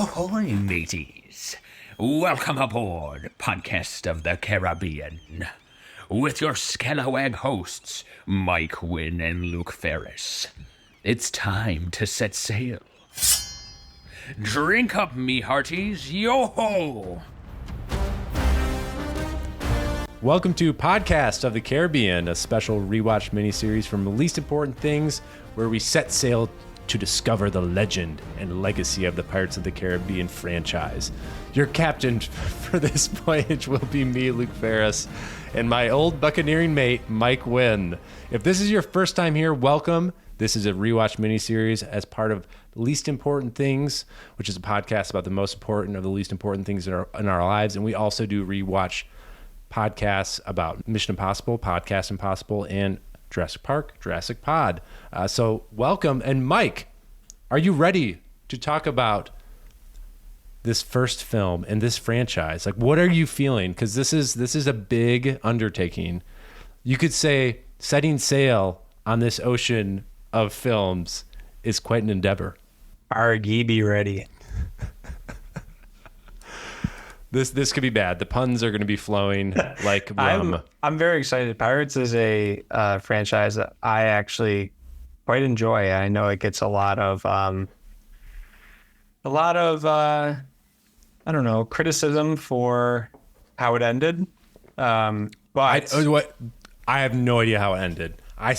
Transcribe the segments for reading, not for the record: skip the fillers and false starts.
Ahoy, mateys! Welcome aboard, Podcast of the Caribbean, with your scalawag hosts, Mike Wynne and Luke Ferris. It's time to set sail. Drink up, me hearties, yo-ho! Welcome to Podcast of the Caribbean, a special rewatch miniseries from The Least Important Things, where we set sail to discover the legend and legacy of the Pirates of the Caribbean franchise. Your captain for this voyage will be me, Luke Ferris, and my old buccaneering mate, Mike Wynne. If this is your first time here, welcome. This is a rewatch miniseries as part of The Least Important Things, which is a podcast about the most important of the least important things in our lives. And we also do rewatch podcasts about Mission Impossible, Podcast Impossible, and Jurassic Park, Jurassic Pod. So welcome. And Mike, are you ready to talk about this first film and this franchise? Like, what are you feeling? Because this is a big undertaking. You could say setting sail on this ocean of films is quite an endeavor. Argy, be ready. This could be bad. The puns are going to be flowing like rum. I'm very excited. Pirates is a franchise that I actually quite enjoy. I know it gets a lot of I don't know, criticism for how it ended. But I have no idea how it ended. I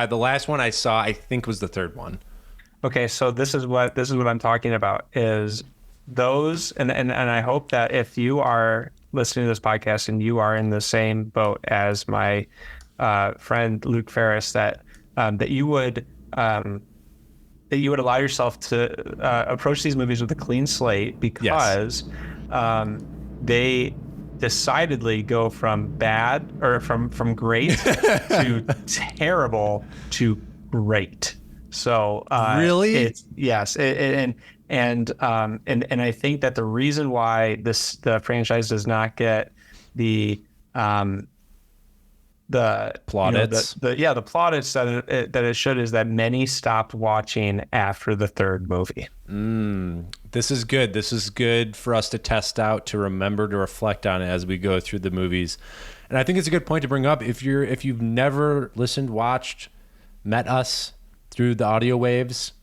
the last one I saw, I think, was the third one. Okay, so this is what I'm talking about is those, and I hope that if you are listening to this podcast and you are in the same boat as my friend Luke Ferris, that you would allow yourself to approach these movies with a clean slate, because they decidedly go from bad or from great to terrible to great. So really, yes, and I think that the reason why the franchise does not get the plaudits, the plaudits that it should, is that many stopped watching after the third movie. This is good. This is good for us to test out, to remember, to reflect on as we go through the movies. And I think it's a good point to bring up. If you've never listened, watched, met us through the audio waves,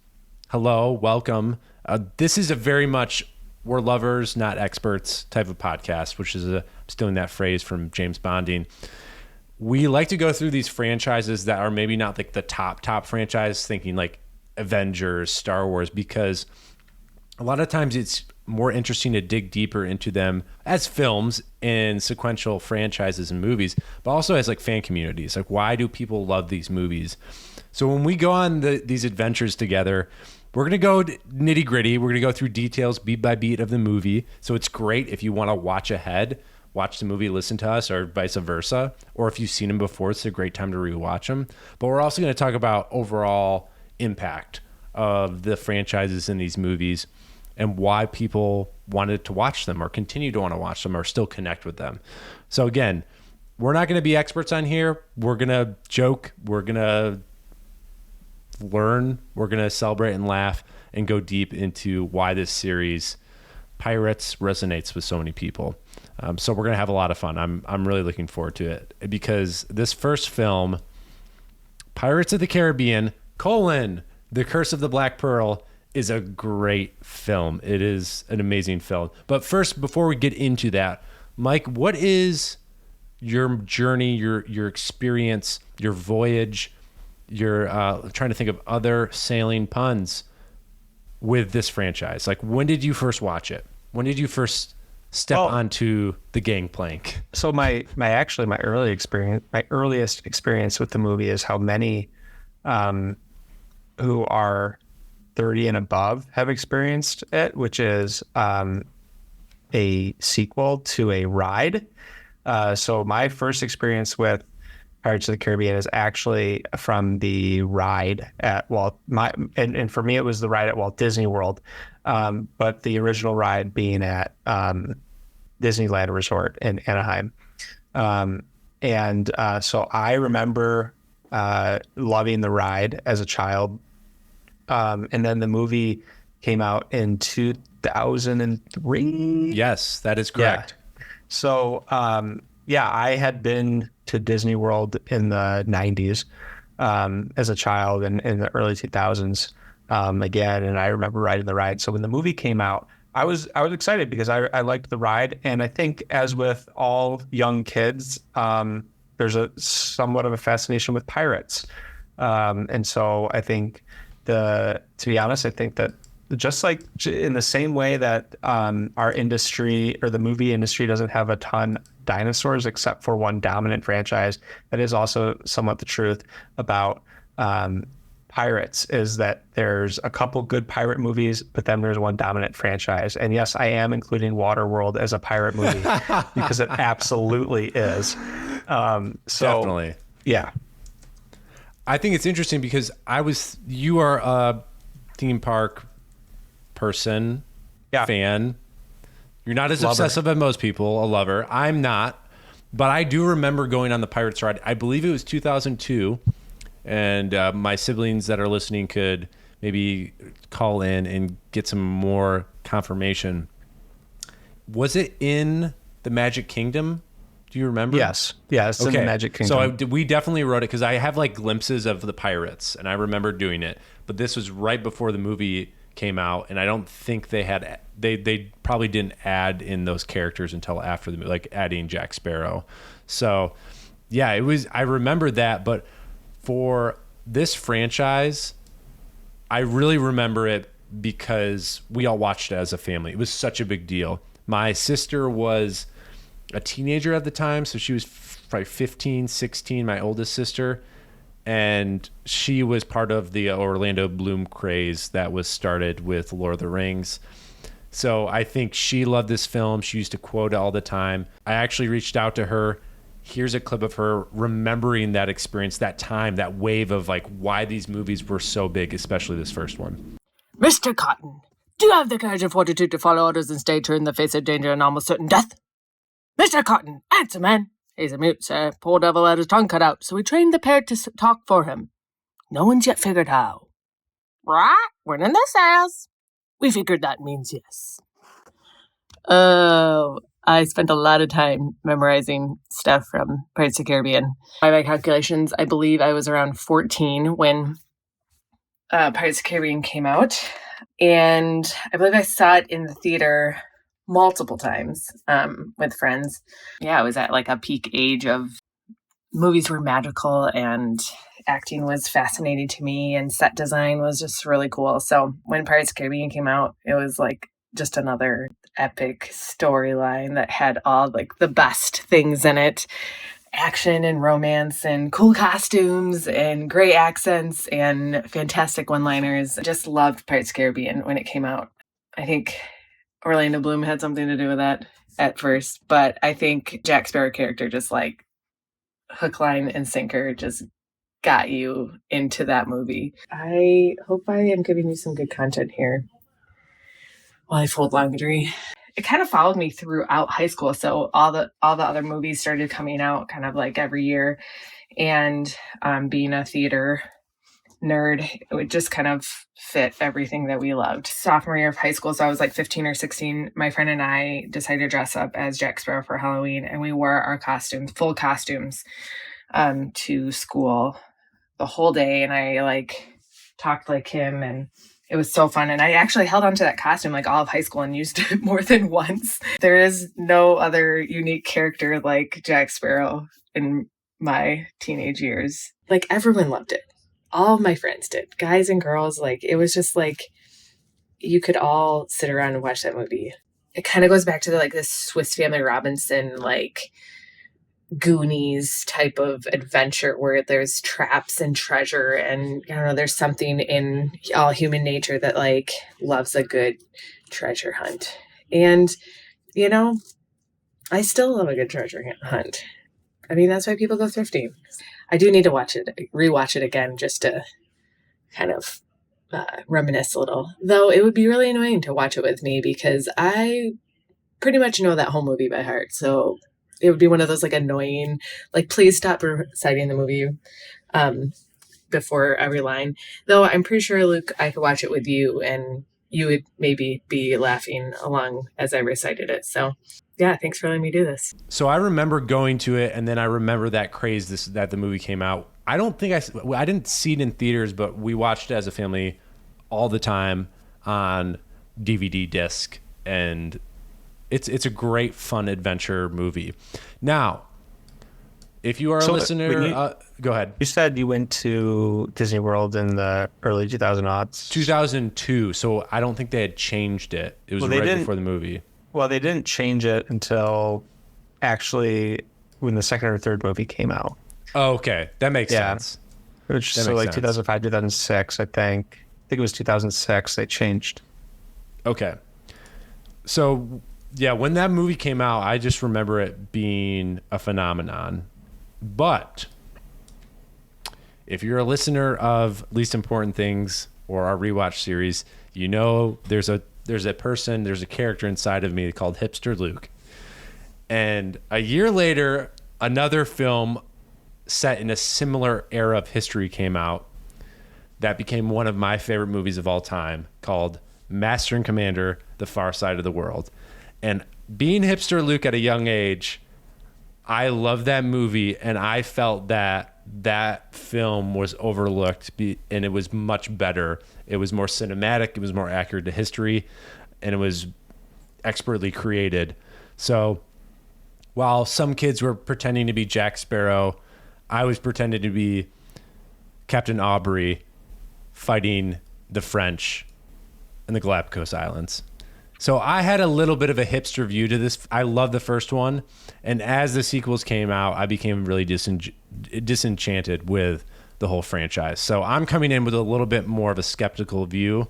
hello, welcome. This is a very much we're lovers, not experts type of podcast, which is I'm stealing that phrase from James Bonding. We like to go through these franchises that are maybe not like the top franchise, thinking like Avengers, Star Wars, because a lot of times it's more interesting to dig deeper into them as films and sequential franchises and movies, but also as like fan communities. Like, why do people love these movies? So when we go on these adventures together, we're going to go nitty gritty. We're going to go through details beat by beat of the movie. So it's great if you want to watch ahead, watch the movie, listen to us, or vice versa. Or if you've seen them before, it's a great time to rewatch them. But we're also going to talk about overall impact of the franchises in these movies and why people wanted to watch them or continue to want to watch them or still connect with them. So again, we're not going to be experts on here. We're going to joke. We're going to learn, we're going to celebrate and laugh and go deep into why this series, Pirates, resonates with so many people. So we're going to have a lot of fun. I'm really looking forward to it, because this first film, Pirates of the Caribbean, The Curse of the Black Pearl, is a great film. It is an amazing film. But first, before we get into that, Mike, what is your journey, your experience, your voyage? You're trying to think of other sailing puns with this franchise. Like, when did you first watch it? When did you first step onto the gangplank? So my earliest experience with the movie is how many who are 30 and above have experienced it, which is a sequel to a ride. So my first experience with Pirates of the Caribbean is actually from the ride at and for me it was the ride at Walt Disney World, but the original ride being at Disneyland Resort in Anaheim, and so I remember loving the ride as a child, and then the movie came out in 2003. Yes, that is correct. Yeah. So, I had been to Disney World in the 90s as a child and in the early 2000s again. And I remember riding the ride. So when the movie came out, I was excited because I liked the ride. And I think, as with all young kids, there's a somewhat of a fascination with pirates. And so I think to be honest, I think that just like in the same way that our industry or the movie industry doesn't have a ton of dinosaurs except for one dominant franchise, that is also somewhat the truth about pirates, is that there's a couple good pirate movies, but then there's one dominant franchise. And yes, I am including Waterworld as a pirate movie because it absolutely is. Definitely. Yeah. I think it's interesting because you are a theme park person, fan. You're not as obsessive as most people, a lover. I'm not, but I do remember going on the Pirates ride. I believe it was 2002, and my siblings that are listening could maybe call in and get some more confirmation. Was it in the Magic Kingdom? Do you remember? Yes. Yeah, it's in the Magic Kingdom. So we definitely rode it because I have like glimpses of the Pirates, and I remember doing it. But this was right before the movie came out, and I don't think they probably didn't add in those characters until after the movie, like adding Jack Sparrow. So yeah, I remember that. But for this franchise, I really remember it because we all watched it as a family. It was such a big deal. My sister was a teenager at the time, so she was probably 15, 16, my oldest sister, and she was part of the Orlando Bloom craze that was started with Lord of the Rings. So I think she loved this film. She used to quote it all the time. I actually reached out to her. Here's a clip of her remembering that experience, that time, that wave of like why these movies were so big, especially this first one. Mr. Cotton, do you have the courage and fortitude to follow orders and stay true in the face of danger and almost certain death? Mr. Cotton, answer, man. He's a mute, sir. Poor devil had his tongue cut out, so we trained the parrot to talk for him. No one's yet figured how. Right? We're in the sails. We figured that means yes. Oh, I spent a lot of time memorizing stuff from Pirates of the Caribbean. By my calculations, I believe I was around 14 when Pirates of the Caribbean came out. And I believe I saw it in the theater multiple times with friends. Yeah, I was at like a peak age of movies were magical and acting was fascinating to me and set design was just really cool. So when Pirates of the Caribbean came out, it was like just another epic storyline that had all like the best things in it. Action and romance and cool costumes and great accents and fantastic one-liners. I just loved Pirates of the Caribbean when it came out. I think Orlando Bloom had something to do with that at first, but I think Jack Sparrow character just like hook, line, and sinker just got you into that movie. I hope I am giving you some good content here while I fold laundry. It kind of followed me throughout high school, so all the other movies started coming out kind of like every year, and being a theater nerd, it would just kind of fit everything that we loved. Sophomore year of high school, so I was like 15 or 16, my friend and I decided to dress up as Jack Sparrow for Halloween, and we wore our costumes, full costumes, to school the whole day, and I like talked like him, and it was so fun. And I actually held on to that costume like all of high school and used it more than once. There is no other unique character like Jack Sparrow in my teenage years. Like everyone loved it. All of my friends did, guys and girls. Like it was just like you could all sit around and watch that movie. It kind of goes back to this Swiss Family Robinson, like Goonies type of adventure where there's traps and treasure, and I don't know, there's something in all human nature that like loves a good treasure hunt. And you know, I still love a good treasure hunt. I mean, that's why people go thrifting. I do need to rewatch it again just to kind of reminisce a little, though it would be really annoying to watch it with me because I pretty much know that whole movie by heart. So it would be one of those like annoying, like, please stop reciting the movie before every line. Though I'm pretty sure, Luke, I could watch it with you and you would maybe be laughing along as I recited it. So yeah, thanks for letting me do this. So I remember going to it, and then I remember that craze that the movie came out. I don't think I didn't see it in theaters, but we watched it as a family all the time on DVD disc, and it's a great fun adventure movie. Now, if you are a listener, go ahead. You said you went to Disney World in the early 2000s. 2002. So I don't think they had changed it. It was right before the movie. Well, they didn't change it until actually when the second or third movie came out. Oh, okay. That makes sense. Which, so like 2005, 2006, I think. I think it was 2006 they changed. Okay. So, yeah, when that movie came out, I just remember it being a phenomenon. But if you're a listener of Least Important Things or our rewatch series, you know there's a character inside of me called Hipster Luke. And a year later, another film set in a similar era of history came out that became one of my favorite movies of all time, called Master and Commander: The Far Side of the World. And being Hipster Luke at a young age, I love that movie, and I felt that film was overlooked, and it was much better. It was more cinematic, it was more accurate to history, and it was expertly created. So while some kids were pretending to be Jack Sparrow, I was pretending to be Captain Aubrey fighting the French in the Galapagos Islands. So I had a little bit of a hipster view to this. I love the first one. And as the sequels came out, I became really disenchanted with the whole franchise. So I'm coming in with a little bit more of a skeptical view,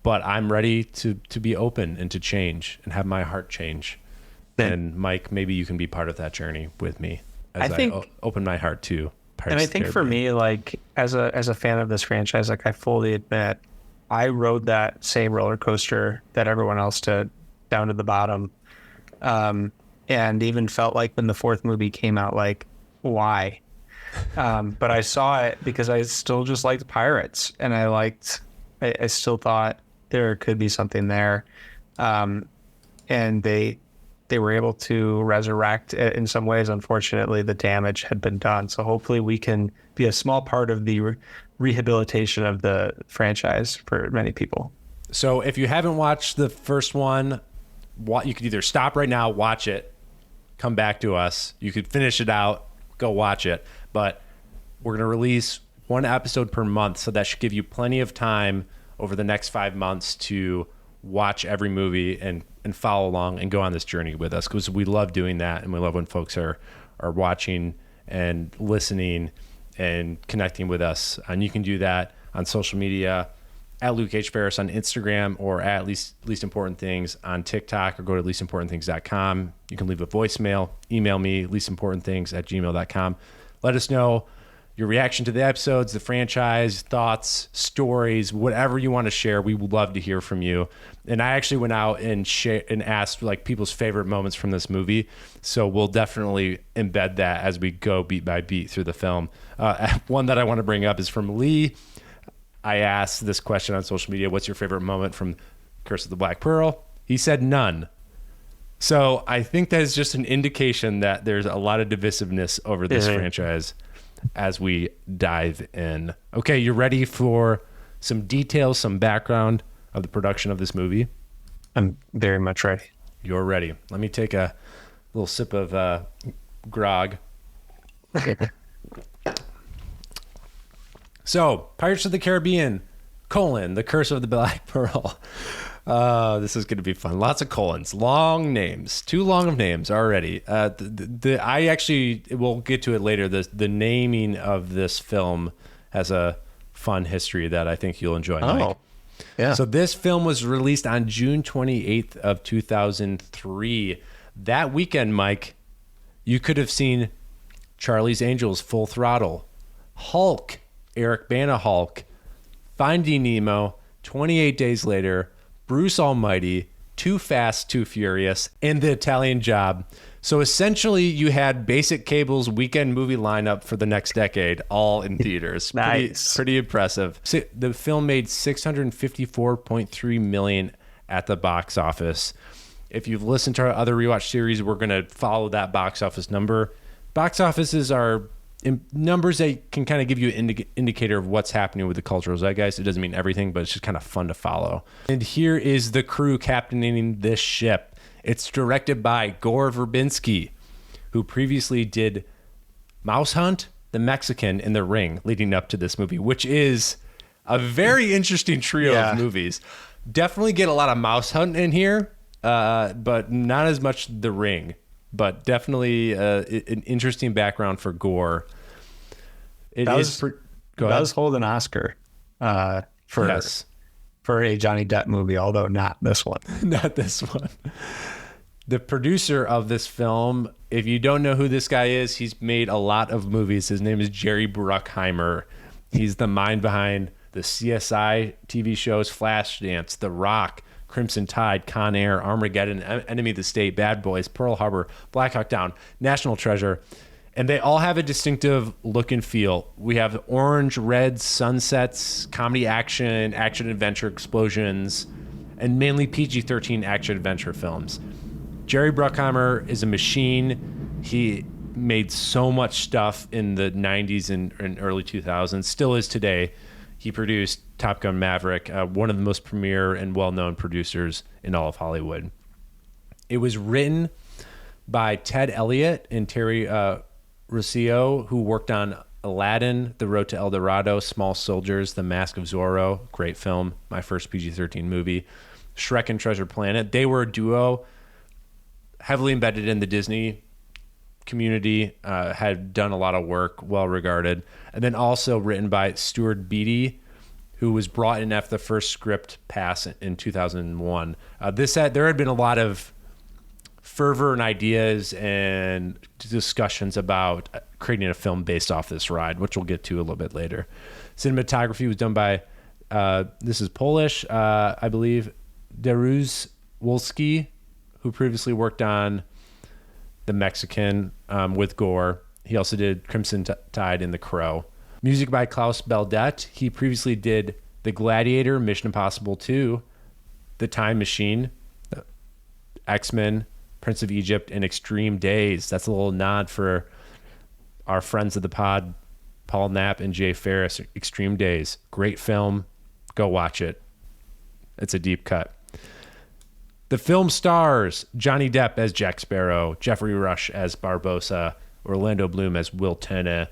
but I'm ready to be open and to change and have my heart change. And Mike, maybe you can be part of that journey with me as I open my heart to Pirates. And I think for me, like as a fan of this franchise, like I fully admit, I rode that same roller coaster that everyone else did, down to the bottom, and even felt like when the fourth movie came out, like, why? But I saw it because I still just liked pirates, and I still thought there could be something there, and they were able to resurrect it in some ways. Unfortunately, the damage had been done, so hopefully we can be a small part of the rehabilitation of the franchise for many people. So if you haven't watched the first one, you could either stop right now, watch it, come back to us. You could finish it out, go watch it. But we're going to release one episode per month, so that should give you plenty of time over the next 5 months to watch every movie and follow along and go on this journey with us, because we love doing that, and we love when folks are watching and listening and connecting with us. And you can do that on social media at Luke H. Ferris on Instagram, or at Least Important Things on TikTok, or go to leastimportantthings.com. You can leave a voicemail, email me, leastimportantthings@gmail.com. Let us know your reaction to the episodes, the franchise, thoughts, stories, whatever you want to share. We would love to hear from you. And I actually went out and asked like people's favorite moments from this movie. So we'll definitely embed that as we go beat by beat through the film. One that I want to bring up is from Lee. I asked this question on social media: what's your favorite moment from Curse of the Black Pearl? He said none. So I think that is just an indication that there's a lot of divisiveness over this franchise as we dive in. Okay, you ready for some details, some background of the production of this movie? I'm very much ready. You're ready. Let me take a little sip of grog. So, Pirates of the Caribbean, The Curse of the Black Pearl. This is going to be fun. Lots of colons, long names, too long of names already. I actually, we'll get to it later. The naming of this film has a fun history that I think you'll enjoy, Mike. Yeah. So this film was released on June 28th of 2003. That weekend, Mike, you could have seen Charlie's Angels, Full Throttle, Hulk, Eric Bana Hulk, Finding Nemo, 28 Days Later, Bruce Almighty, Too Fast, Too Furious, and The Italian Job. So essentially, you had basic cable's weekend movie lineup for the next decade, all in theaters. Nice. Pretty impressive. So the film made $654.3 million at the box office. If you've listened to our other rewatch series, we're going to follow that box office number. Box offices are numbers that can kind of give you an indicator of what's happening with the cultural zeitgeist. It doesn't mean everything, but it's just kind of fun to follow. And here is the crew captaining this ship. It's directed by Gore Verbinski, who previously did Mouse Hunt, The Mexican, and The Ring leading up to this movie, which is a very interesting trio of movies. Definitely get a lot of Mouse Hunt in here, but not as much The Ring. But definitely an interesting background for Gore. It does hold an Oscar for a Johnny Depp movie, although not this one. Not this one. The producer of this film, if you don't know who this guy is, he's made a lot of movies. His name is Jerry Bruckheimer. He's the mind behind the CSI TV shows Flashdance, The Rock, Crimson Tide, Con Air, Armageddon, Enemy of the State, Bad Boys, Pearl Harbor, Black Hawk Down, National Treasure. And they all have a distinctive look and feel. We have orange, red sunsets, comedy action, action-adventure explosions, and mainly PG-13 action-adventure films. Jerry Bruckheimer is a machine. He made so much stuff in the 90s and early 2000s, still is today. He produced Top Gun Maverick, one of the most premier and well-known producers in all of Hollywood. It was written by Ted Elliott and Terry Rossio, who worked on Aladdin, The Road to El Dorado, Small Soldiers, The Mask of Zorro, great film, my first PG-13 movie, Shrek and Treasure Planet. They were a duo, heavily embedded in the Disney community, had done a lot of work, well regarded, and then also written by Stuart Beattie, who was brought in after the first script pass in 2001. There had been a lot of fervor and ideas and discussions about creating a film based off this ride, which we'll get to a little bit later. Cinematography was done by this is Polish, I believe, Dariusz Wolski, who previously worked on The Mexican with Gore. He also did Crimson Tide and The Crow. Music by Klaus Beldet. He previously did The Gladiator, Mission Impossible 2, The Time Machine, X-Men, Prince of Egypt, and Extreme Days. That's a little nod for our friends of the pod, Paul Knapp and Jay Ferris. Extreme Days. Great film. Go watch it. It's a deep cut. The film stars Johnny Depp as Jack Sparrow, Jeffrey Rush as Barbossa, Orlando Bloom as Will Tenna,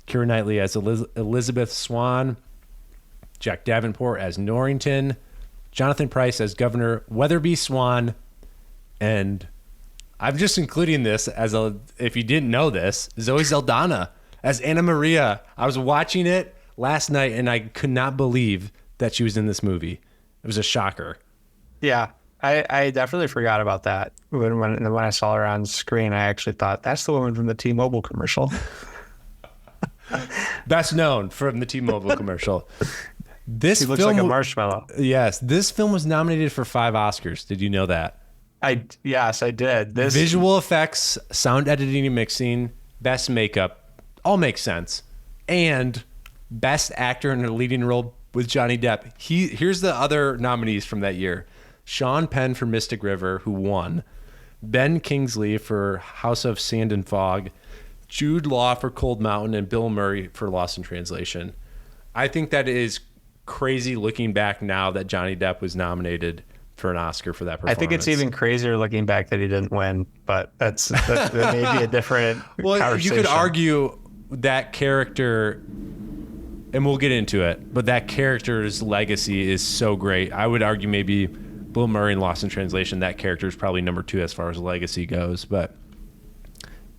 Keira Knightley as Elizabeth Swann, Jack Davenport as Norrington, Jonathan Pryce as Governor Weatherby Swan, and I'm just including this as if you didn't know this, Zoe Saldana as Anna Maria. I was watching it last night and I could not believe that she was in this movie. It was a shocker. Yeah. I definitely forgot about that. When I saw her on screen, I actually thought, that's the woman from the T-Mobile commercial. Best known from the T-Mobile commercial. She looks like a marshmallow. Yes. This film was nominated for 5 Oscars. Did you know that? Yes, I did. Visual effects, sound editing and mixing, best makeup, all makes sense. And best actor in a leading role with Johnny Depp. Here's the other nominees from that year. Sean Penn for Mystic River, who won. Ben Kingsley for House of Sand and Fog. Jude Law for Cold Mountain, and Bill Murray for Lost in Translation. I think that is crazy looking back now that Johnny Depp was nominated for an Oscar for that performance. I think it's even crazier looking back that he didn't win, but that may be a different conversation. You could argue that character, and we'll get into it, but that character's legacy is so great. I would argue maybe Bill Murray in Lost in Translation, that character is probably number 2 as far as legacy goes, but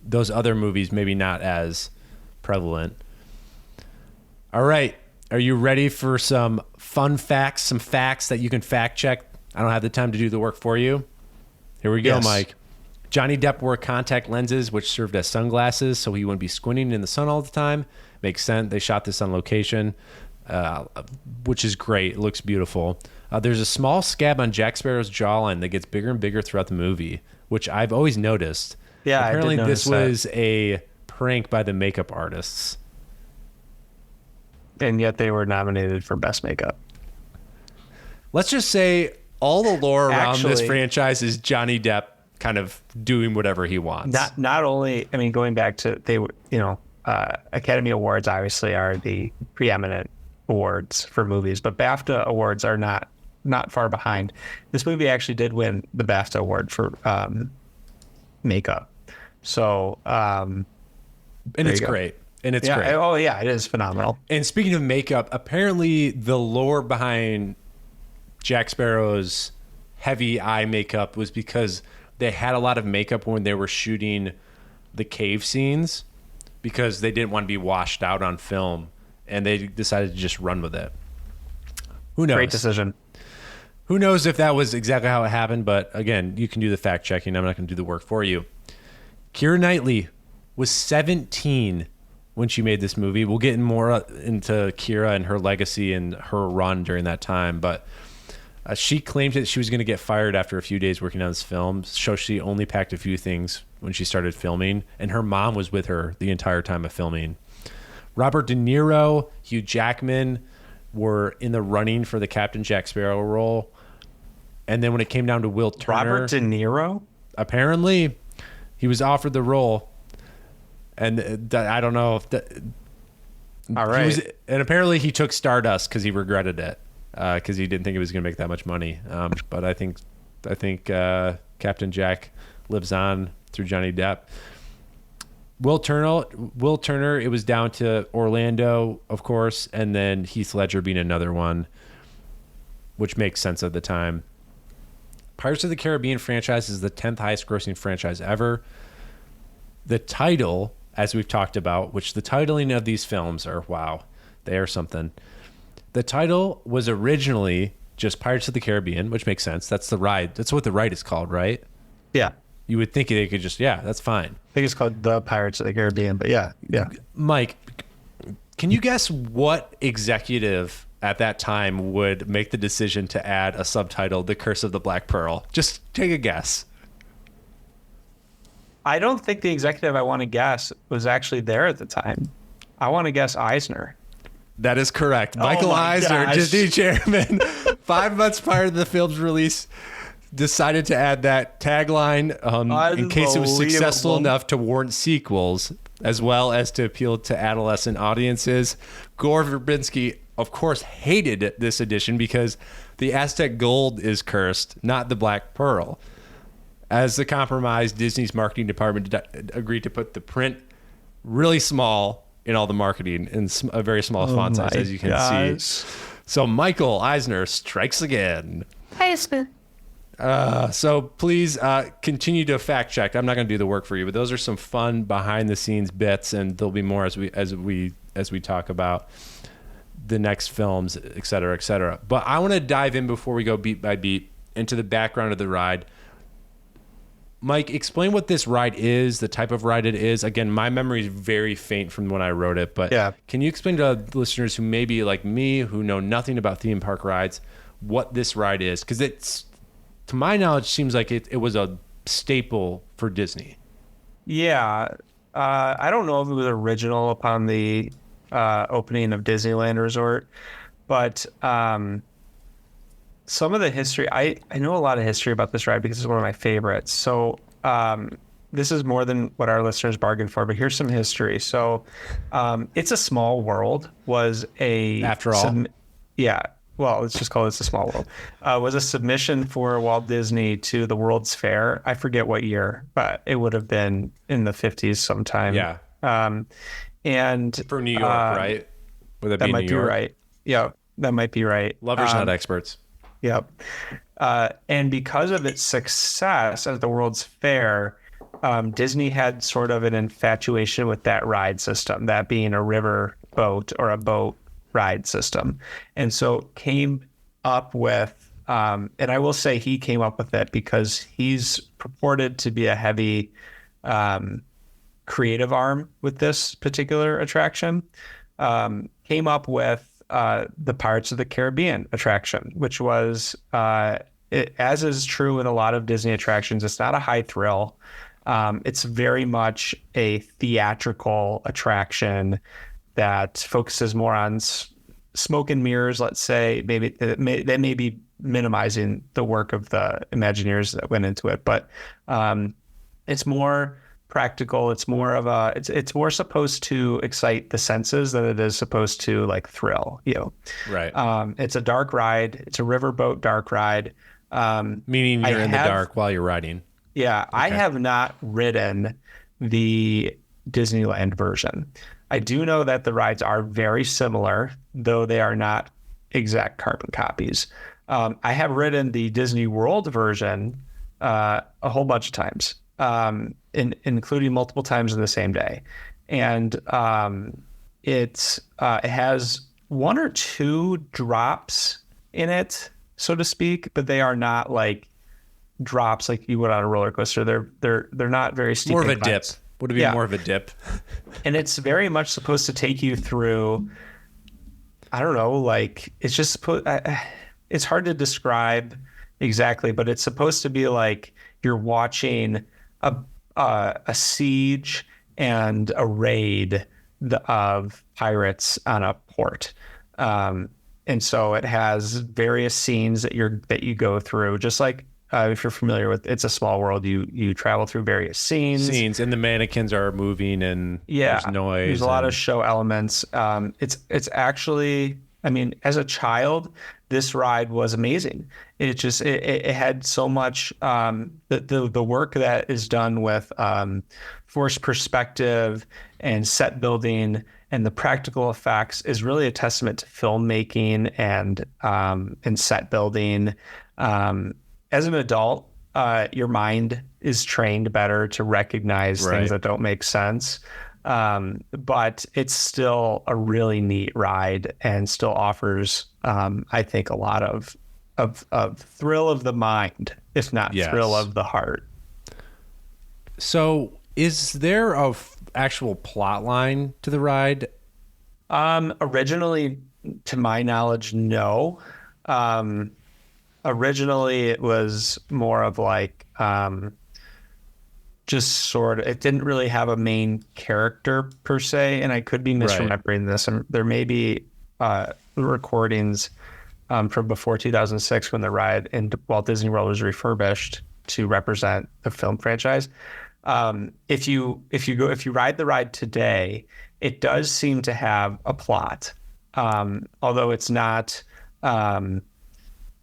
those other movies maybe not as prevalent. All right. Are you ready for some fun facts, some facts that you can fact check? I don't have the time to do the work for you. Here we go, Yes. Mike. Johnny Depp wore contact lenses, which served as sunglasses, so he wouldn't be squinting in the sun all the time. Makes sense. They shot this on location, which is great. It looks beautiful. There's a small scab on Jack Sparrow's jawline that gets bigger and bigger throughout the movie, which I've always noticed. Yeah, Apparently I did this notice was a prank by the makeup artists. that. And yet they were nominated for best makeup. Let's just say all the lore around this Actually- franchise is Johnny Depp kind of doing whatever he wants. Not only, I mean, going back to Academy Awards obviously are the preeminent awards for movies, but BAFTA awards are not far behind. This movie actually did win the BAFTA award for makeup. So, and it's you go. great. And it's yeah, great. oh yeah, it is phenomenal. And speaking of makeup, apparently the lore behind Jack Sparrow's heavy eye makeup was because they had a lot of makeup when they were shooting the cave scenes because they didn't want to be washed out on film, and they decided to just run with it. Who knows? Great decision. Who knows if that was exactly how it happened, but again, you can do the fact checking. I'm not going to do the work for you. Keira Knightley was 17 when she made this movie. We'll get more into Keira and her legacy and her run during that time, but she claimed that she was going to get fired after a few days working on this film, so she only packed a few things when she started filming, and her mom was with her the entire time of filming. Robert De Niro, Hugh Jackman were in the running for the Captain Jack Sparrow role, and then when it came down to Will Turner... Robert De Niro? Apparently, he was offered the role, and I don't know if... All right. And apparently he took Stardust because he regretted it. Because he didn't think it was going to make that much money. But I think Captain Jack lives on through Johnny Depp. Will Turner, it was down to Orlando, of course, and then Heath Ledger being another one, which makes sense at the time. Pirates of the Caribbean franchise is the 10th highest grossing franchise ever. The title, as we've talked about, which the titling of these films are, wow, they are something. The title was originally just Pirates of the Caribbean, which makes sense. That's the ride. That's what the ride is called, right? Yeah. You would think they could just, yeah, that's fine. I think it's called The Pirates of the Caribbean, but yeah. Mike, can you guess what executive at that time would make the decision to add a subtitle, The Curse of the Black Pearl? Just take a guess. I don't think the executive I want to guess was actually there at the time. I want to guess Eisner. That is correct. Michael my Eisner, gosh. Disney chairman, 5 months prior to the film's release, decided to add that tagline in case it was successful Unbelievable. enough to warrant sequels, as well as to appeal to adolescent audiences. Gore Verbinski, of course, hated this edition because the Aztec gold is cursed, not the Black Pearl. As the compromise, Disney's marketing department agreed to put the print really small in all the marketing in a very small font size, as you can see. So Michael Eisner strikes again. Eisner. So please continue to fact check. I'm not going to do the work for you, but those are some fun behind the scenes bits, and there'll be more as we talk about the next films, et cetera, et cetera. But I want to dive in before we go beat by beat into the background of the ride. Mike, explain what this ride is, the type of ride it is. Again, my memory is very faint from when I wrote it, but Yeah. Can you explain to listeners who may be like me, who know nothing about theme park rides, what this ride is? Because it's, to my knowledge, seems like it was a staple for Disney. Yeah. I don't know if it was original upon the opening of Disneyland Resort, but some of the history, I know a lot of history about this ride because it's one of my favorites. So this is more than what our listeners bargained for, but here's some history. So It's a Small World was a... After all. Yeah. Well, let's just call this a Small World. Was a submission for Walt Disney to the World's Fair. I forget what year, but it would have been in the 50s sometime. Yeah. And For New York, right? Would that be might New be York? right. Yeah, that might be right. Lovers, not experts. Yep. And because of its success at the World's Fair, Disney had sort of an infatuation with that ride system, that being a river boat or a boat ride system. And so came up with, and I will say he came up with it because he's purported to be a heavy creative arm with this particular attraction, came up with the Pirates of the Caribbean attraction, which was, as is true in a lot of Disney attractions, it's not a high thrill. It's very much a theatrical attraction that focuses more on smoke and mirrors, let's say. Maybe that may be minimizing the work of the Imagineers that went into it, but it's more practical. It's more of a it's more supposed to excite the senses than it is supposed to like thrill you. Right. It's a dark ride. It's a riverboat dark ride. Meaning you're in the dark while you're riding. Yeah, I have not ridden the Disneyland version. I do know that the rides are very similar, though they are not exact carbon copies. I have ridden the Disney World version a whole bunch of times, including multiple times in the same day. And it has one or two drops in it, so to speak, but they are not like drops like you would on a roller coaster. They're not very steep. More of a dip. Would it be more of a dip? And it's very much supposed to take you through, I don't know, like it's just it's hard to describe exactly, but it's supposed to be like you're watching a siege and a raid of pirates on a port. And so it has various scenes that you go through, just like if you're familiar with It's a Small World, you travel through various scenes, and the mannequins are moving, and there's noise. There's a lot of show elements. It's actually, I mean, as a child, this ride was amazing. It had so much the work that is done with forced perspective and set building and the practical effects is really a testament to filmmaking and set building. As an adult, your mind is trained better to recognize things that don't make sense. But it's still a really neat ride and still offers, I think, a lot of thrill of the mind, if not thrill of the heart. So is there a actual plot line to the ride? Originally, to my knowledge, no. Originally, it was more of like just sort of, it didn't really have a main character per se, and I could be misremembering this. And there may be recordings from before 2006 when the ride in Walt Disney World was refurbished to represent the film franchise. If you ride the ride today, it does seem to have a plot, although it's not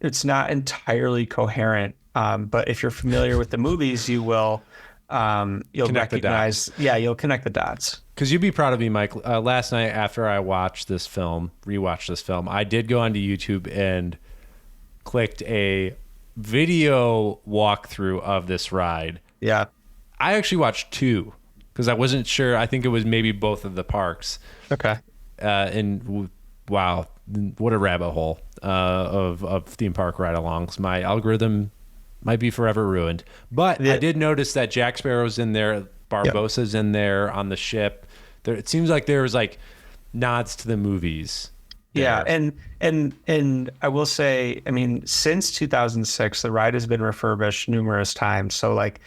entirely coherent. But if you're familiar with the movies, you will you'll connect recognize. Yeah, you'll connect the dots. Because you'd be proud of me, Mike. Last night after I rewatched this film, I did go onto YouTube and clicked a video walkthrough of this ride. Yeah. I actually watched two because I wasn't sure. I think it was maybe both of the parks. Okay. And wow, what a rabbit hole of theme park ride-alongs. My algorithm might be forever ruined. But I did notice that Jack Sparrow's in there, Barbossa's in there on the ship. It seems like there was like nods to the movies there. Yeah, and I will say, I mean, since 2006, the ride has been refurbished numerous times. So like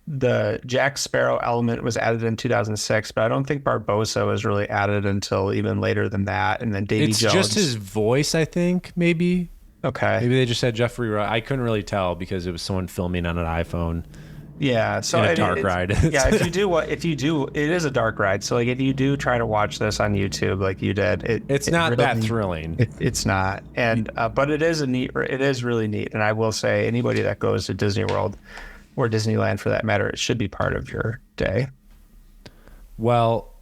the Jack Sparrow element was added in 2006, but I don't think Barbossa was really added until even later than that. And then Davy Jones. It's just his voice, I think, maybe. Okay. Maybe they just said Jeffrey Rush. I couldn't really tell because it was someone filming on an iPhone. Yeah, so a dark ride. Yeah, if you do, it is a dark ride. So like, if you do try to watch this on YouTube, like you did, it's not really, that thrilling. It's not, and but it is really neat. And I will say, anybody that goes to Disney World or Disneyland for that matter, it should be part of your day. Well,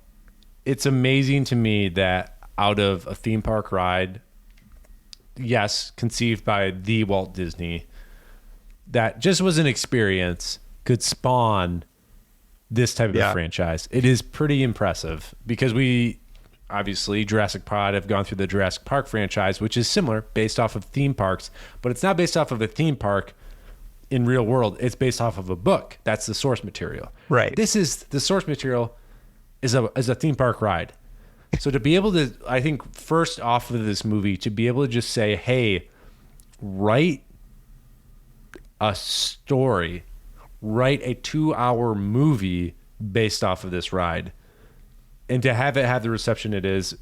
it's amazing to me that out of a theme park ride, yes, conceived by the Walt Disney, that just was an experience, could spawn this type of a franchise. It is pretty impressive because we obviously Jurassic Pod have gone through the Jurassic Park franchise, which is similar based off of theme parks, but it's not based off of a theme park in real world. It's based off of a book. That's the source material. Right. This is the source material is a theme park ride. So to be able to, I think first off of this movie, to be able to just say, hey, write a story, write a 2-hour movie based off of this ride, and to have it have the reception it is,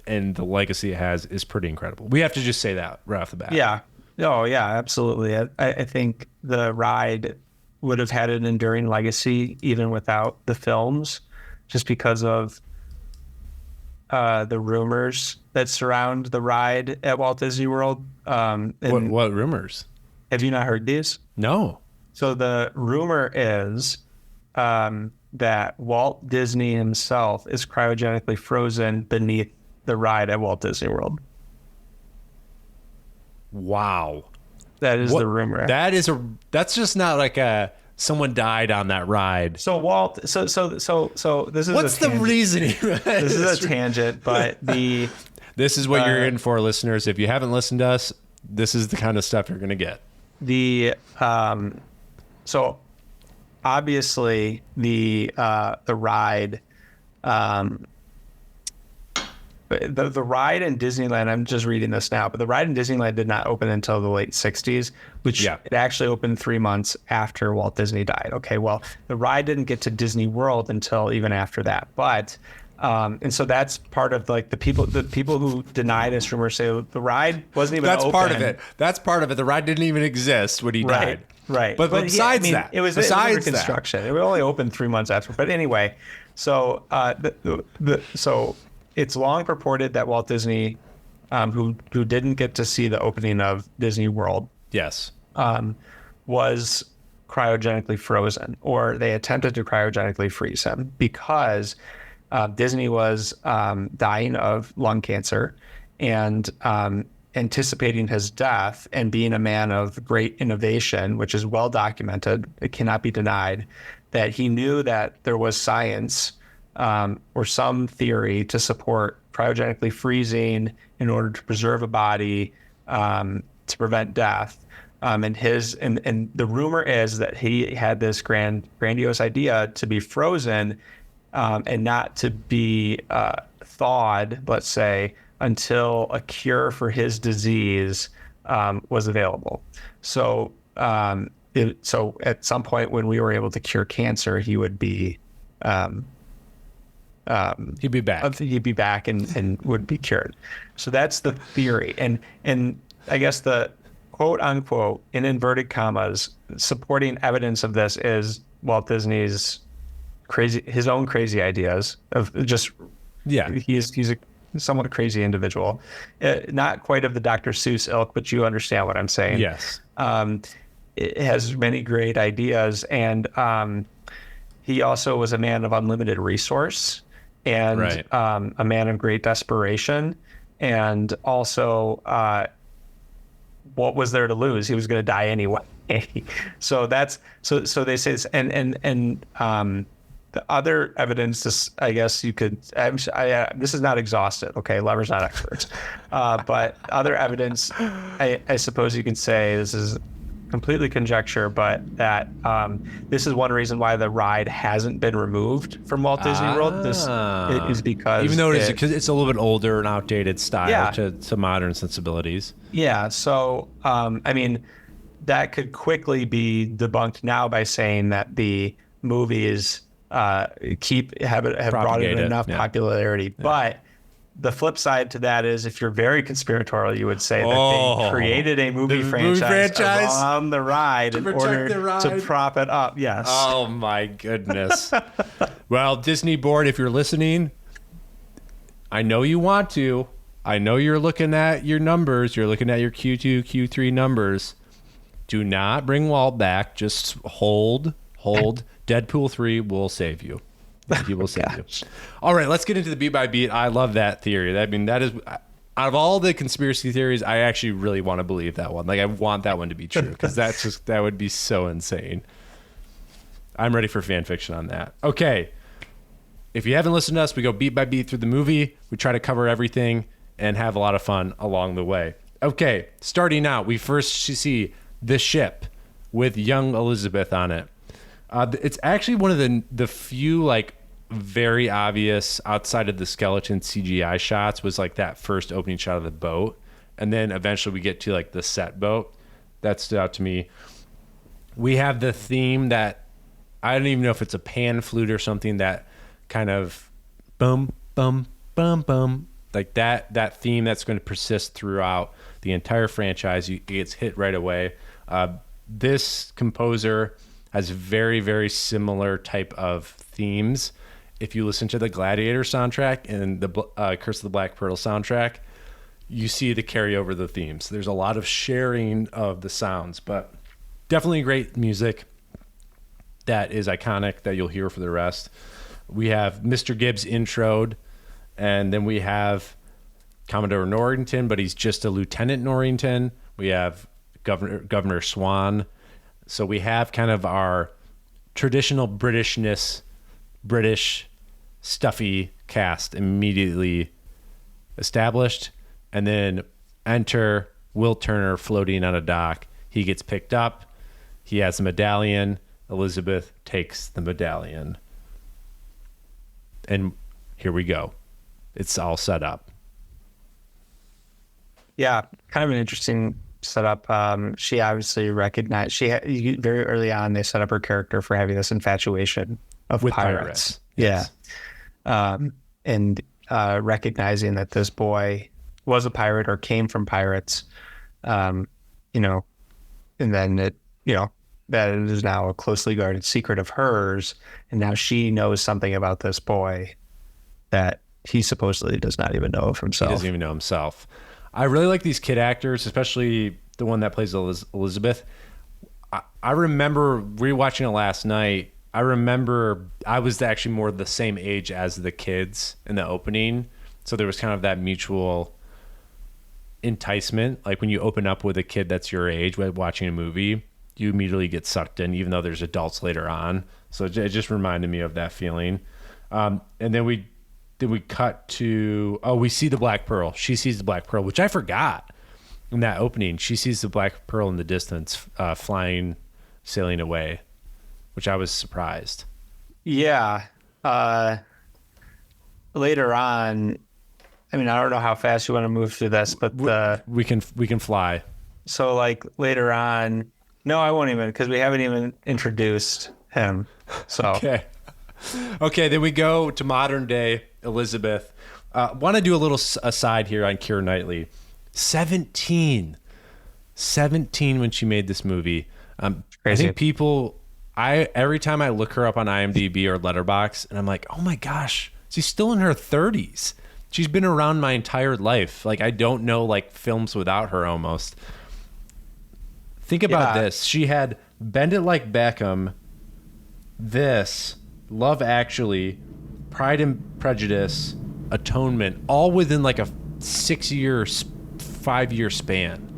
and the legacy it has, is pretty incredible. We have to just say that right off the bat. Yeah. Oh, yeah, absolutely. I think the ride would have had an enduring legacy even without the films, just because of the rumors that surround the ride at Walt Disney World. What rumors? Have you not heard these? No. So the rumor is that Walt Disney himself is cryogenically frozen beneath the ride at Walt Disney World. Wow. That is the rumor. That's just not like someone died on that ride. So Walt, so this is what's the reasoning? This is a tangent, but this is what you're in for, listeners. If you haven't listened to us, this is the kind of stuff you're going to get. So obviously the ride, the ride in Disneyland, I'm just reading this now, but the ride in Disneyland did not open until the late 60s, which it actually opened 3 months after Walt Disney died. Okay, well, the ride didn't get to Disney World until even after that. But and so that's part of like the people who deny this rumor say the ride wasn't even open. That's part of it. The ride didn't even exist when he died. Right. But besides that, it was under construction. It only opened 3 months after. But anyway, so so it's long purported that Walt Disney, who didn't get to see the opening of Disney World, yes, was cryogenically frozen, or they attempted to cryogenically freeze him because Disney was dying of lung cancer and anticipating his death, and being a man of great innovation, which is well documented, it cannot be denied, that he knew that there was science or some theory to support cryogenically freezing in order to preserve a body to prevent death. And the rumor is that he had this grandiose idea to be frozen and not to be thawed, let's say, until a cure for his disease was available. So so at some point when we were able to cure cancer, he would be he'd be back. He'd be back and would be cured. So that's the theory. And I guess the quote unquote, in inverted commas, supporting evidence of this is Walt Disney's his own crazy ideas of just, he's a somewhat crazy individual, not quite of the Dr. Seuss ilk, but you understand what I'm saying. Yes. It has many great ideas, and he also was a man of unlimited resource, and a man of great desperation, and also what was there to lose? He was going to die anyway. So so they say this, and the other evidence, I guess you could, this is not exhaustive, okay? Lovers, not experts. But other evidence, I suppose you can say, this is completely conjecture, but that this is one reason why the ride hasn't been removed from Walt Disney World. This is because... Even though it's a little bit older and outdated style to modern sensibilities. Yeah, so, I mean, that could quickly be debunked now by saying that the movies... have brought in enough popularity. But the flip side to that is, if you're very conspiratorial, you would say that they created a movie franchise around the ride in order to prop it up. Yes. Oh my goodness. Well, Disney board, if you're listening, I know you want to. I know you're looking at your numbers. You're looking at your Q2, Q3 numbers. Do not bring Walt back. Just hold. Deadpool 3 will save you. He will save you. All right, let's get into the beat by beat. I love that theory. I mean, that is, out of all the conspiracy theories, I actually really want to believe that one. Like, I want that one to be true, because that would be so insane. I'm ready for fan fiction on that. Okay. If you haven't listened to us, we go beat by beat through the movie. We try to cover everything and have a lot of fun along the way. Okay, starting out, we first see the ship with young Elizabeth on it. It's actually one of the few, like, very obvious outside of the skeleton CGI shots was like that first opening shot of the boat, and then eventually we get to like the set boat. That stood out to me. We have the theme that I don't even know if it's a pan flute or something, that kind of bum, bum, bum, bum, like that theme that's going to persist throughout the entire franchise. It gets hit right away. This composer has very, very similar type of themes. If you listen to the Gladiator soundtrack and the Curse of the Black Pearl soundtrack, you see the carry over the themes. There's a lot of sharing of the sounds, but definitely great music that is iconic that you'll hear for the rest. We have Mr. Gibbs introed, and then we have Commodore Norrington, but he's just a Lieutenant Norrington. We have Governor Swan. So we have kind of our traditional British stuffy cast immediately established, and then enter Will Turner floating on a dock. He gets picked up. He has a medallion. Elizabeth takes the medallion. And here we go. It's all set up. Yeah, kind of an interesting setup. She obviously recognized, very early on, they set up her character for having this infatuation with pirates. Yes. Yeah. And recognizing that this boy was a pirate or came from pirates, and then that it is now a closely guarded secret of hers. And now she knows something about this boy that he supposedly does not even know of himself. He doesn't even know himself. I really like these kid actors, especially the one that plays Elizabeth. I remember rewatching it last night. I remember I was actually more the same age as the kids in the opening. So there was kind of that mutual enticement. Like when you open up with a kid that's your age while watching a movie, you immediately get sucked in, even though there's adults later on. So it just reminded me of that feeling. And then we cut to, we see the Black Pearl. She sees the Black Pearl, which I forgot in that opening. She sees the Black Pearl in the distance, sailing away, which I was surprised. Yeah. Later on, I mean, I don't know how fast you want to move through this, but we can fly. So like later on, no, I won't even, because we haven't even introduced him. So Okay, then we go to modern day Elizabeth. Want to do a little aside here on Keira Knightley. 17 when she made this movie. I think people, every time I look her up on IMDb or Letterboxd, and I'm like, oh my gosh, she's still in her 30s. She's been around my entire life. Like, I don't know like films without her almost. Think about this. She had Bend It Like Beckham, this, Love Actually, Pride and Prejudice, Atonement, all within like a 5-year span.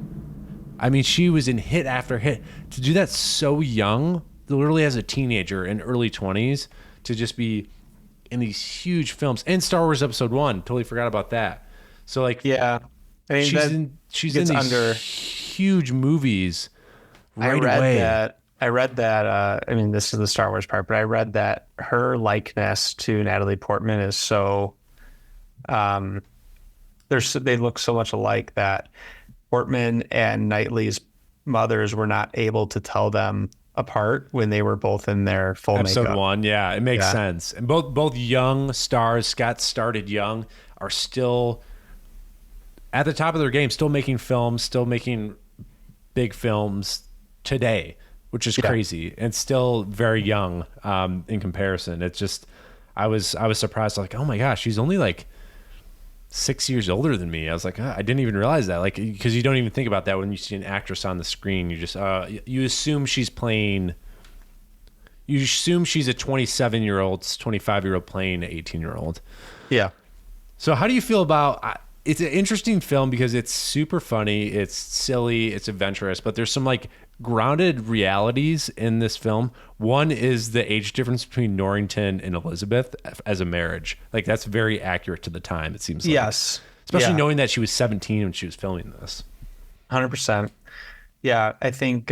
I mean, she was in hit after hit. To do that so young, literally as a teenager in early 20s, to just be in these huge films, and Star Wars Episode 1, totally forgot about that. So like, yeah, I mean, she's in these huge movies right away. I read that, I mean, this is the Star Wars part, but I read that her likeness to Natalie Portman is so, they look so much alike that Portman and Knightley's mothers were not able to tell them apart when they were both in their full Episode makeup. 1, yeah, it makes sense. And both young stars, got started young, are still at the top of their game, still making films, still making big films today, which is crazy, and still very young in comparison. It's just, I was surprised, like, oh my gosh, she's only like 6 years older than me. I was like, I didn't even realize that, like, because you don't even think about that when you see an actress on the screen. You just you assume she's playing. You assume she's a 27-year-old, 25-year-old playing an 18-year-old. Yeah. So how do you feel about? It's an interesting film because it's super funny, it's silly, it's adventurous, but there's some like grounded realities in this film. One is the age difference between Norrington and Elizabeth as a marriage. Like, that's very accurate to the time, it seems like. Yes. Especially knowing that she was 17 when she was filming this. 100%. Yeah, I think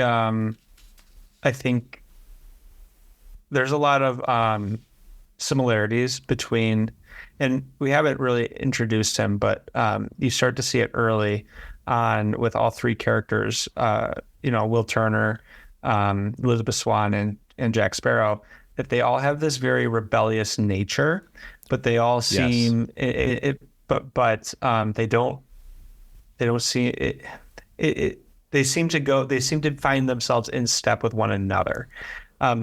there's a lot of similarities between, and we haven't really introduced him, but you start to see it early on with all three characters. Will Turner, Elizabeth Swann and Jack Sparrow, that they all have this very rebellious nature, but they all seem they don't see it. They seem to find themselves in step with one another,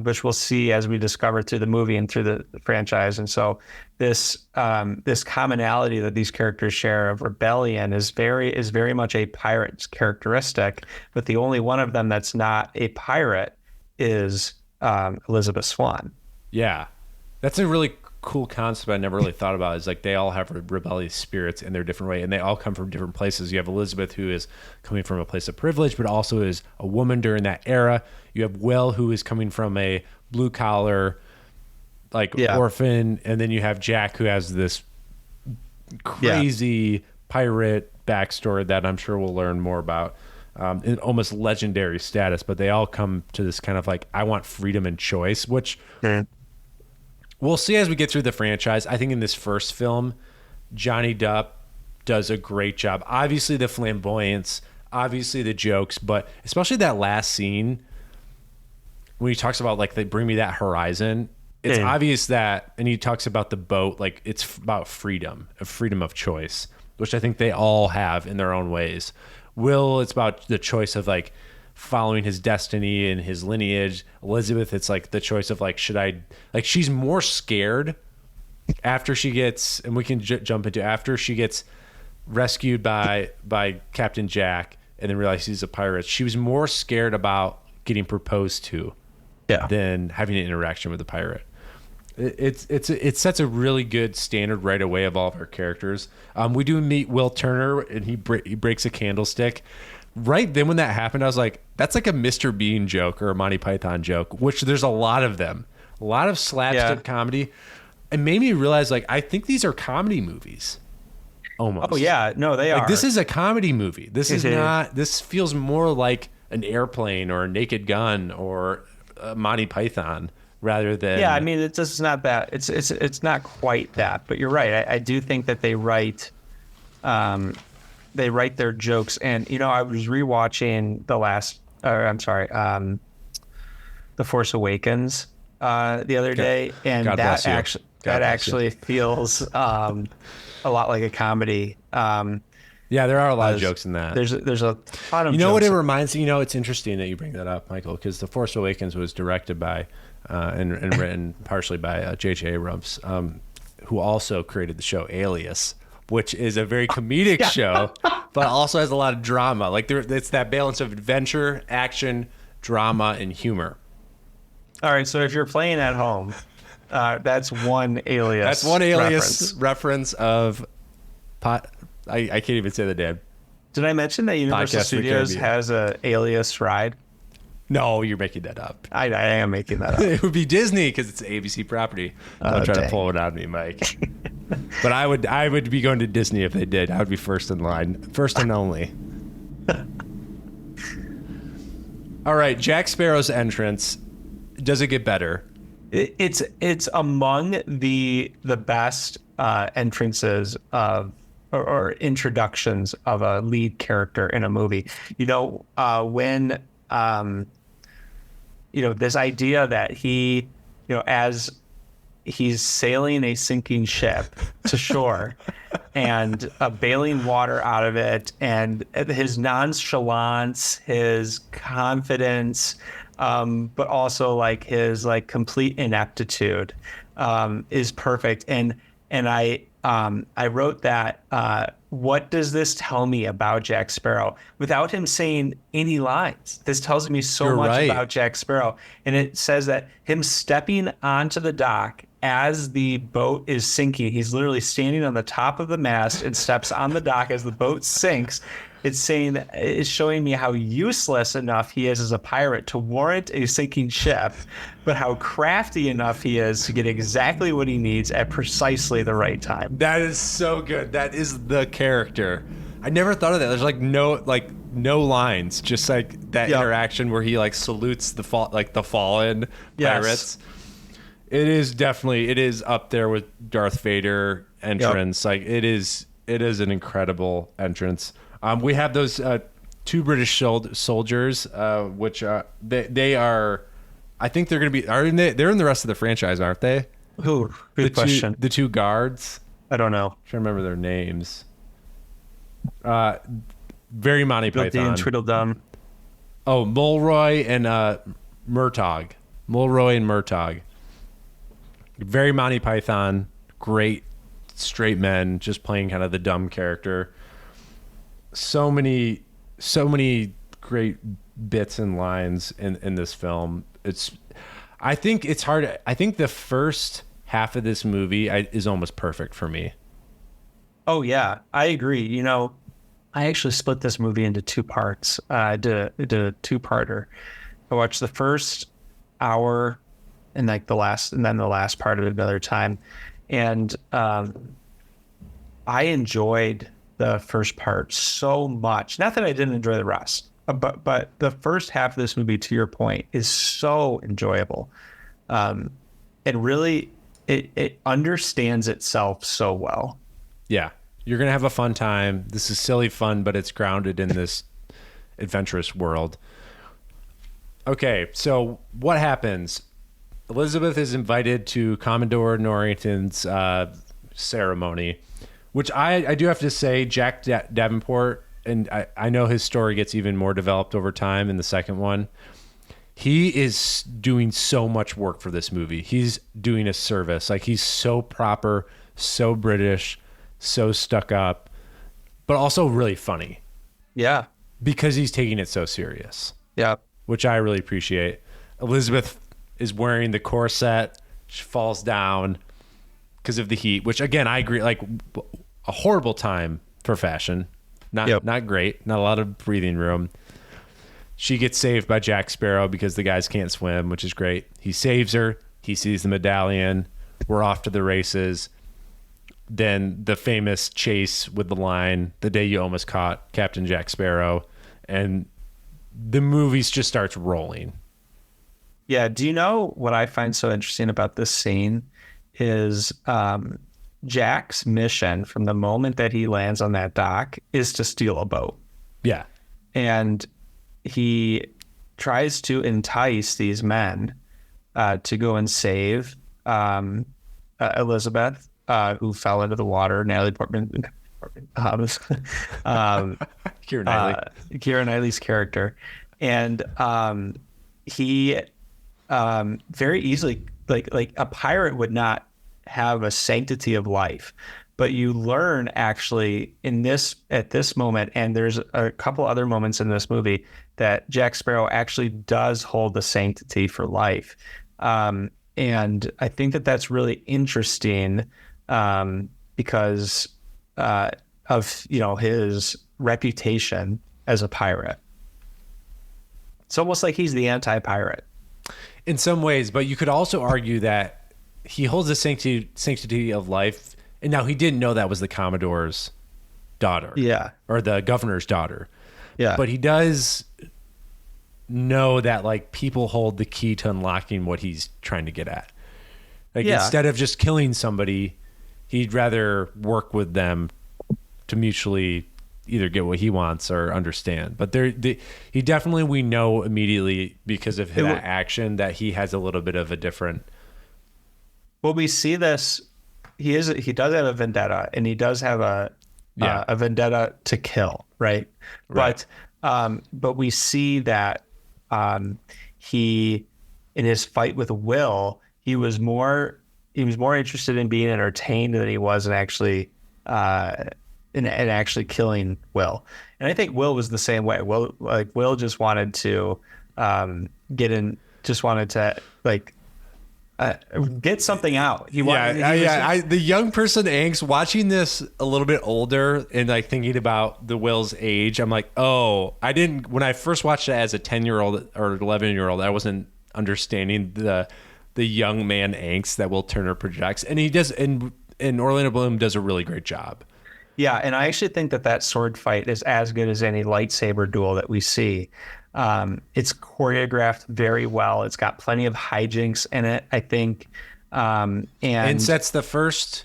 which we'll see as we discover through the movie and through the franchise. And so this commonality that these characters share of rebellion is very much a pirate's characteristic, but the only one of them that's not a pirate is Elizabeth Swann. Yeah, that's a really cool concept I never really thought about. Is like they all have rebellious spirits in their different way, and they all come from different places. You have Elizabeth, who is coming from a place of privilege, but also is a woman during that era. You have Will, who is coming from a blue collar, orphan, and then you have Jack, who has this crazy pirate backstory that I'm sure we'll learn more about. In almost legendary status, but they all come to this kind of like, I want freedom and choice, which we'll see as we get through the franchise. I think in this first film, Johnny Depp does a great job. Obviously the flamboyance, obviously the jokes, but especially that last scene when he talks about like, they bring me that horizon. It's obvious that, and he talks about the boat, like it's about freedom of choice, which I think they all have in their own ways. Will, it's about the choice of like following his destiny and his lineage. Elizabeth, it's like the choice of like, should I, like, she's more scared after she gets, and we can jump into after she gets rescued by Captain Jack and then realizes he's a pirate. She was more scared about getting proposed to than having an interaction with a pirate. It sets a really good standard right away of all of our characters. We do meet Will Turner, and he breaks a candlestick. Right then when that happened, I was like, that's like a Mr. Bean joke or a Monty Python joke, which there's a lot of them. A lot of slapstick comedy. It made me realize, like, I think these are comedy movies. Almost. Oh, yeah. No, they are. This is a comedy movie. This is not... This feels more like an Airplane or a Naked Gun or a Monty Python. Rather than I mean, it's just not that. It's not quite that. But you're right. I do think that they write their jokes. And I was rewatching The Force Awakens the other day, and that actually feels a lot like a comedy. Yeah, there are a lot of jokes in that. There's a ton of. You know what it reminds me? It's interesting that you bring that up, Michael, because The Force Awakens was directed by. And written partially by J.J. Abrams, who also created the show Alias, which is a very comedic show, but also has a lot of drama. Like it's that balance of adventure, action, drama, and humor. All right, so if you're playing at home, that's one Alias. That's one Alias reference of pot. I can't even say the damn. Did I mention that Universal Studios has a Alias ride? No, you're making that up. I am making that up. It would be Disney because it's an ABC property. Don't try to pull it out of me, Mike. But I would be going to Disney if they did. I would be first in line, first and only. All right, Jack Sparrow's entrance. Does it get better? It's among the best entrances of or introductions of a lead character in a movie. When. This idea that he, as he's sailing a sinking ship to shore and bailing water out of it, and his nonchalance, his confidence, but also like his like complete ineptitude is perfect. And I wrote that. What does this tell me about Jack Sparrow? Without him saying any lines, this tells me so much about Jack Sparrow. And it says that him stepping onto the dock as the boat is sinking, he's literally standing on the top of the mast and steps on the dock as the boat sinks. It's showing me how useless enough he is as a pirate to warrant a sinking ship, but how crafty enough he is to get exactly what he needs at precisely the right time. That is so good. That is the character. I never thought of that. There's no lines, just like that interaction where he like salutes the fallen pirates. It is up there with Darth Vader entrance. Like it is an incredible entrance. We have those two British soldiers, which they are. I think they're going to be. They're in the rest of the franchise, aren't they? Ooh, good question. The two guards. I don't know. I'm trying to remember their names. Very Monty Python. and Tweedledum. Oh, Mulroy and Murtaugh. Mulroy and Murtaugh. Very Monty Python. Great straight men just playing kind of the dumb character. So many great bits and lines in this film. I think it's hard. I think the first half of this movie is almost perfect for me. Oh yeah, I agree. You know, I actually split this movie into two parts. I did a two-parter. I watched the first hour and like the last part of it another time. And I enjoyed the first part so much. Not that I didn't enjoy the rest, but the first half of this movie, to your point, is so enjoyable. And really, it understands itself so well. Yeah. You're going to have a fun time. This is silly fun, but it's grounded in this adventurous world. Okay, so what happens? Elizabeth is invited to Commodore Norrington's ceremony, which I do have to say, Jack Davenport, and I know his story gets even more developed over time in the second one. He is doing so much work for this movie. He's doing a service. Like, he's so proper, so British, so stuck up, but also really funny. Yeah. Because he's taking it so serious. Yeah. Which I really appreciate. Elizabeth is wearing the corset. She falls down because of the heat, which again, I agree, like a horrible time for fashion. Not great. Not a lot of breathing room. She gets saved by Jack Sparrow because the guys can't swim, which is great. He saves her. He sees the medallion. We're off to the races. Then the famous chase with the line, "The day you almost caught Captain Jack Sparrow," and the movie just starts rolling. Yeah. Do you know what I find so interesting about this scene is Jack's mission from the moment that he lands on that dock is to steal a boat. Yeah. And he tries to entice these men to go and save Elizabeth, who fell into the water. Natalie Portman, Keira Knightley's character, and he very easily, like a pirate would not have a sanctity of life, but you learn actually at this moment, and there's a couple other moments in this movie that Jack Sparrow actually does hold the sanctity for life, and I think that that's really interesting. Because of his reputation as a pirate. It's almost like he's the anti-pirate. In some ways, but you could also argue that he holds the sanctity of life, and now he didn't know that was the Commodore's daughter. Yeah. Or the governor's daughter. Yeah. But he does know that, like, people hold the key to unlocking what he's trying to get at. Like, instead of just killing somebody, he'd rather work with them to mutually either get what he wants or understand. But he definitely, we know immediately because of that action that he has a little bit of a different. Well, we see this. He does have a vendetta, and he does have a vendetta to kill, right? But we see that he, in his fight with Will, he was more interested in being entertained than he was in actually killing Will. And I think Will was the same way. Will just wanted to get something out. The young person angst, watching this a little bit older and like thinking about the Will's age, I'm like, when I first watched it as a 10-year-old or 11-year-old, I wasn't understanding the young man angst that Will Turner projects, and he does, and Orlando Bloom does a really great job. Yeah, and I actually think that sword fight is as good as any lightsaber duel that we see. It's choreographed very well. It's got plenty of hijinks in it, I think, and sets the first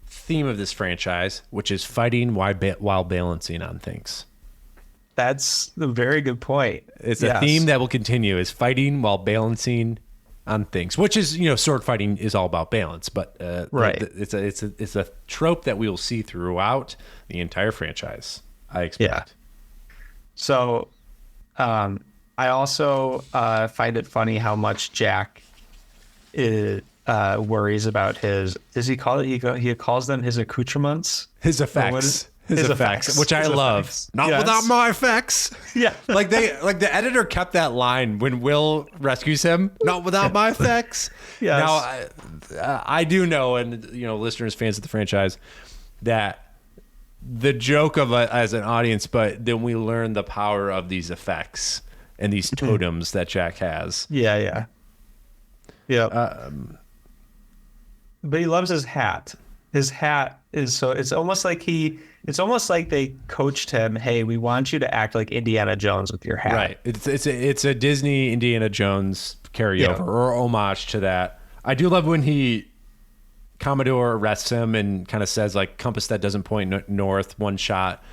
theme of this franchise, which is fighting while balancing on things. That's a very good point. It's a theme that will continue, is fighting while balancing on things, which is, sword fighting is all about balance, but right. It's a trope that we will see throughout the entire franchise, I expect. Yeah. So I also find it funny how much Jack worries about he calls them his accoutrements? His effects. His effects, which I love. Not without my effects. Yeah. like the editor kept that line when Will rescues him. Not without my effects. Yes. Now, I do know, and listeners, fans of the franchise, that the joke of as an audience, but then we learn the power of these effects and these totems that Jack has. Yeah. But he loves his hat. His hat is so. It's almost like they coached him. Hey, we want you to act like Indiana Jones with your hat. Right. It's a Disney Indiana Jones carryover or homage to that. I do love when Commodore arrests him and kind of says like, compass that doesn't point north, one shot,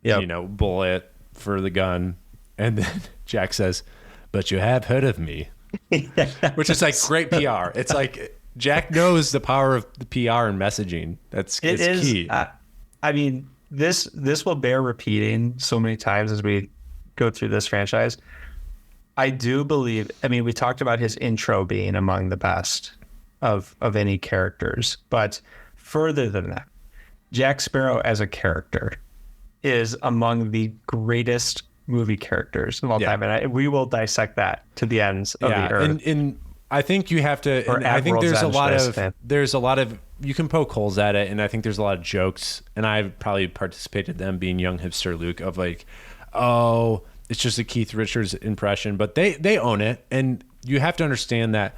bullet for the gun, and then Jack says, "But you have heard of me," which is like great PR. It's like Jack knows the power of the PR and messaging. It's key. I mean, this will bear repeating so many times as we go through this franchise. I do believe, we talked about his intro being among the best of any characters, but further than that, Jack Sparrow as a character is among the greatest movie characters of all time, and we will dissect that to the ends of the earth. And I think you have to. I think there's a lot of you can poke holes at it, and I think there's a lot of jokes, and I've probably participated in them being young hipster Luke of like, oh, it's just a Keith Richards impression, but they own it, and you have to understand that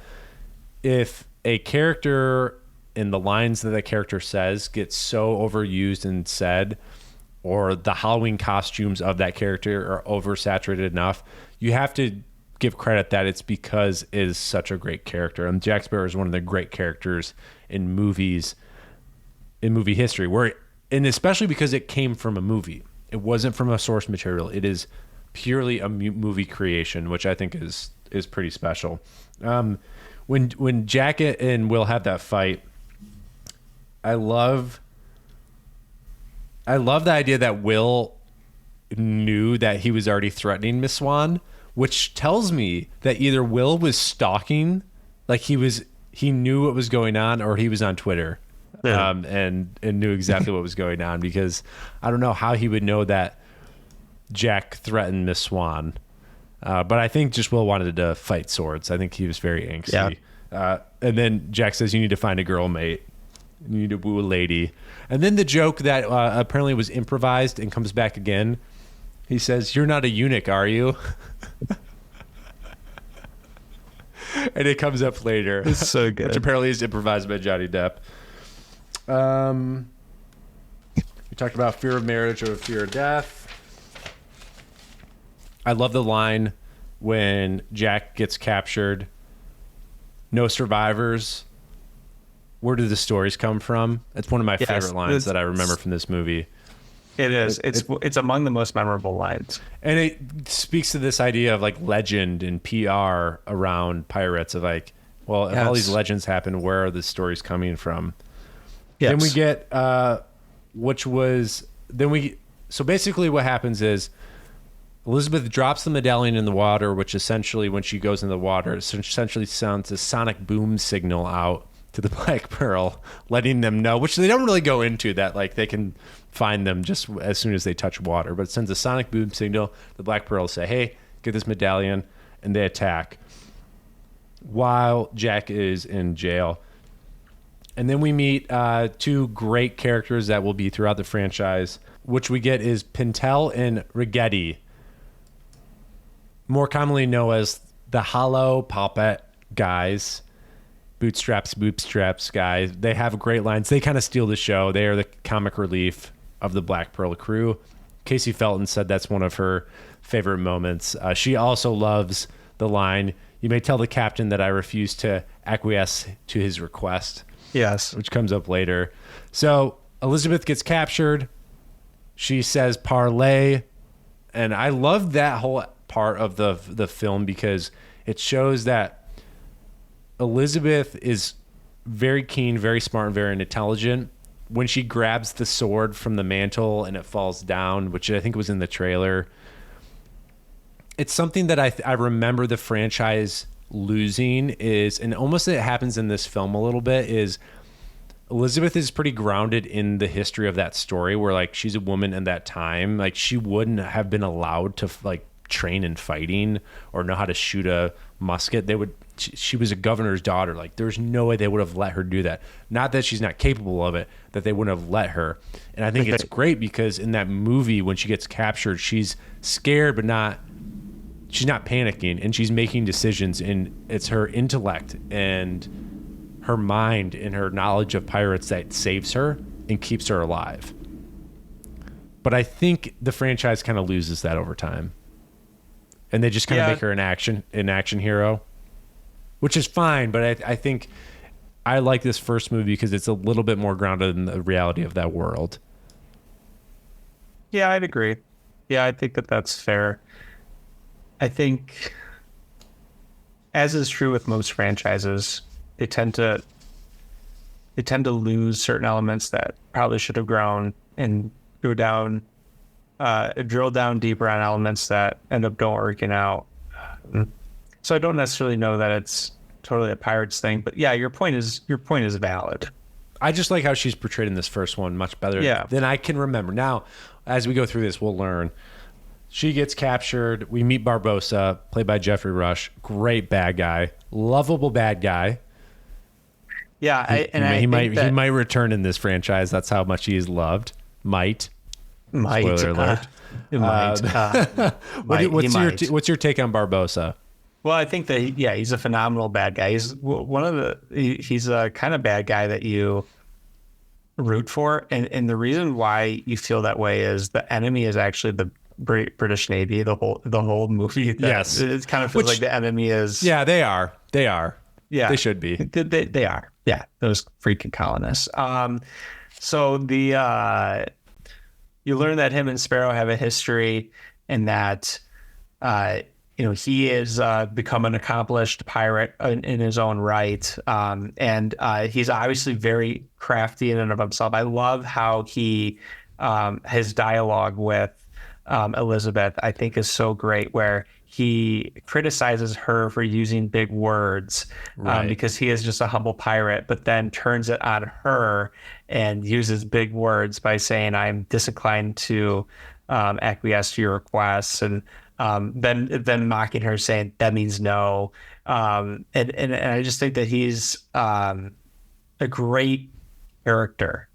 if a character in the lines that character says gets so overused and said, or the Halloween costumes of that character are oversaturated enough, you have to give credit that it's because it is such a great character. And Jack Sparrow is one of the great characters in movie history, and especially because it came from a movie. It wasn't from a source material. It is purely a movie creation, which I think is pretty special. When Jack and Will have that fight, I love the idea that Will knew that he was already threatening Miss Swan, which tells me that either Will was stalking, like he knew what was going on, or he was on Twitter, and knew exactly what was going on, because I don't know how he would know that Jack threatened Miss Swan. But I think just Will wanted to fight swords. I think he was very angsty. Yeah. And then Jack says, you need to find a girl mate. You need to woo a lady. And then the joke that apparently was improvised and comes back again. He says, "You're not a eunuch, are you?" And it comes up later. It's so good. Which apparently is improvised by Johnny Depp. We talked about fear of marriage or fear of death. I love the line when Jack gets captured. No survivors. Where do the stories come from? It's one of my favorite lines that I remember from this movie. It is. It's among the most memorable lines. And it speaks to this idea of like legend and PR around pirates of like, well, if all these legends happen, where are the stories coming from? Yes. Then we get, so basically what happens is Elizabeth drops the medallion in the water, which essentially when she goes in the water, it essentially sounds a sonic boom signal out to the Black Pearl, letting them know, which they don't really go into, that like they can find them just as soon as they touch water, but it sends a sonic boom signal. The Black Pearl say, hey, get this medallion, and they attack while Jack is in jail. And then we meet two great characters that will be throughout the franchise. Which we get is Pintel and Rigetti, more commonly known as the Hollow Puppet guys. Bootstraps guys. They have great lines. They kind of steal the show. They are the comic relief of the Black Pearl crew. Casey Felton said that's one of her favorite moments. She also loves the line, "You may tell the captain that I refuse to acquiesce to his request." Yes. Which comes up later. So Elizabeth gets captured. She says parlay, And I love that whole part of the film because it shows that Elizabeth is very keen, very smart, and very intelligent. When she grabs the sword from the mantle and it falls down, which I think was in the trailer, it's something that I remember the franchise losing is, and almost it happens in this film a little bit, is Elizabeth is pretty grounded in the history of that story where like she's a woman in that time. Like she wouldn't have been allowed to like train in fighting or know how to shoot a musket. She was a governor's daughter. Like there's no way they would have let her do that. Not that she's not capable of it, that they wouldn't have let her. And I think it's great because in that movie, when she gets captured, she's scared, but she's not panicking, and she's making decisions, and it's her intellect and her mind and her knowledge of pirates that saves her and keeps her alive. But I think the franchise kind of loses that over time. And they just kind of make her an action hero, which is fine. But I think I like this first movie because it's a little bit more grounded in the reality of that world. Yeah, I'd agree. Yeah, I think that's fair. I think, as is true with most franchises, they tend to lose certain elements that probably should have grown and drill down deeper on elements that end up not working out. So I don't necessarily know that it's totally a Pirates thing, but yeah, your point is valid. I just like how she's portrayed in this first one much better than I can remember. Now, as we go through this, we'll learn. She gets captured. We meet Barbossa, played by Jeffrey Rush. Great bad guy, lovable bad guy. Yeah, he might return in this franchise. That's how much he is loved. Might. Spoiler alert. What's your take on Barbossa? Well, I think that he's a phenomenal bad guy. He's a kind of bad guy that you root for, and the reason why you feel that way is the enemy is actually the British Navy. The whole movie. Yes, it kind of feels like the enemy is. Yeah, they are. Yeah, they should be. They are. Yeah, those freaking colonists. So you learn that him and Sparrow have a history, and that he is become an accomplished pirate in his own right, and he's obviously very crafty in and of himself. I love how his dialogue with Elizabeth, I think, is so great, where he criticizes her for using big words, because he is just a humble pirate, but then turns it on her and uses big words by saying, "I'm disinclined to acquiesce to your requests," and then mocking her, saying that means no. And I just think that he's a great character.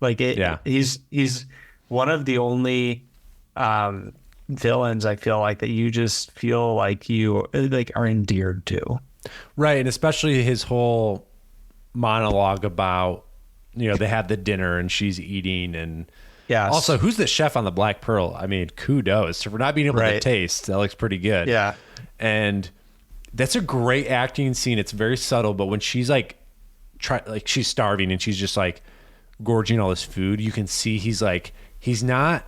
He's one of the only villains I feel like that you just feel like you are endeared to. Right, and especially his whole monologue about they have the dinner and she's eating, and also who's the chef on the Black Pearl? I mean, kudos for not being able to taste. That looks pretty good. Yeah, and that's a great acting scene. It's very subtle, but when she's she's starving and she's just like gorging all this food, you can see he's not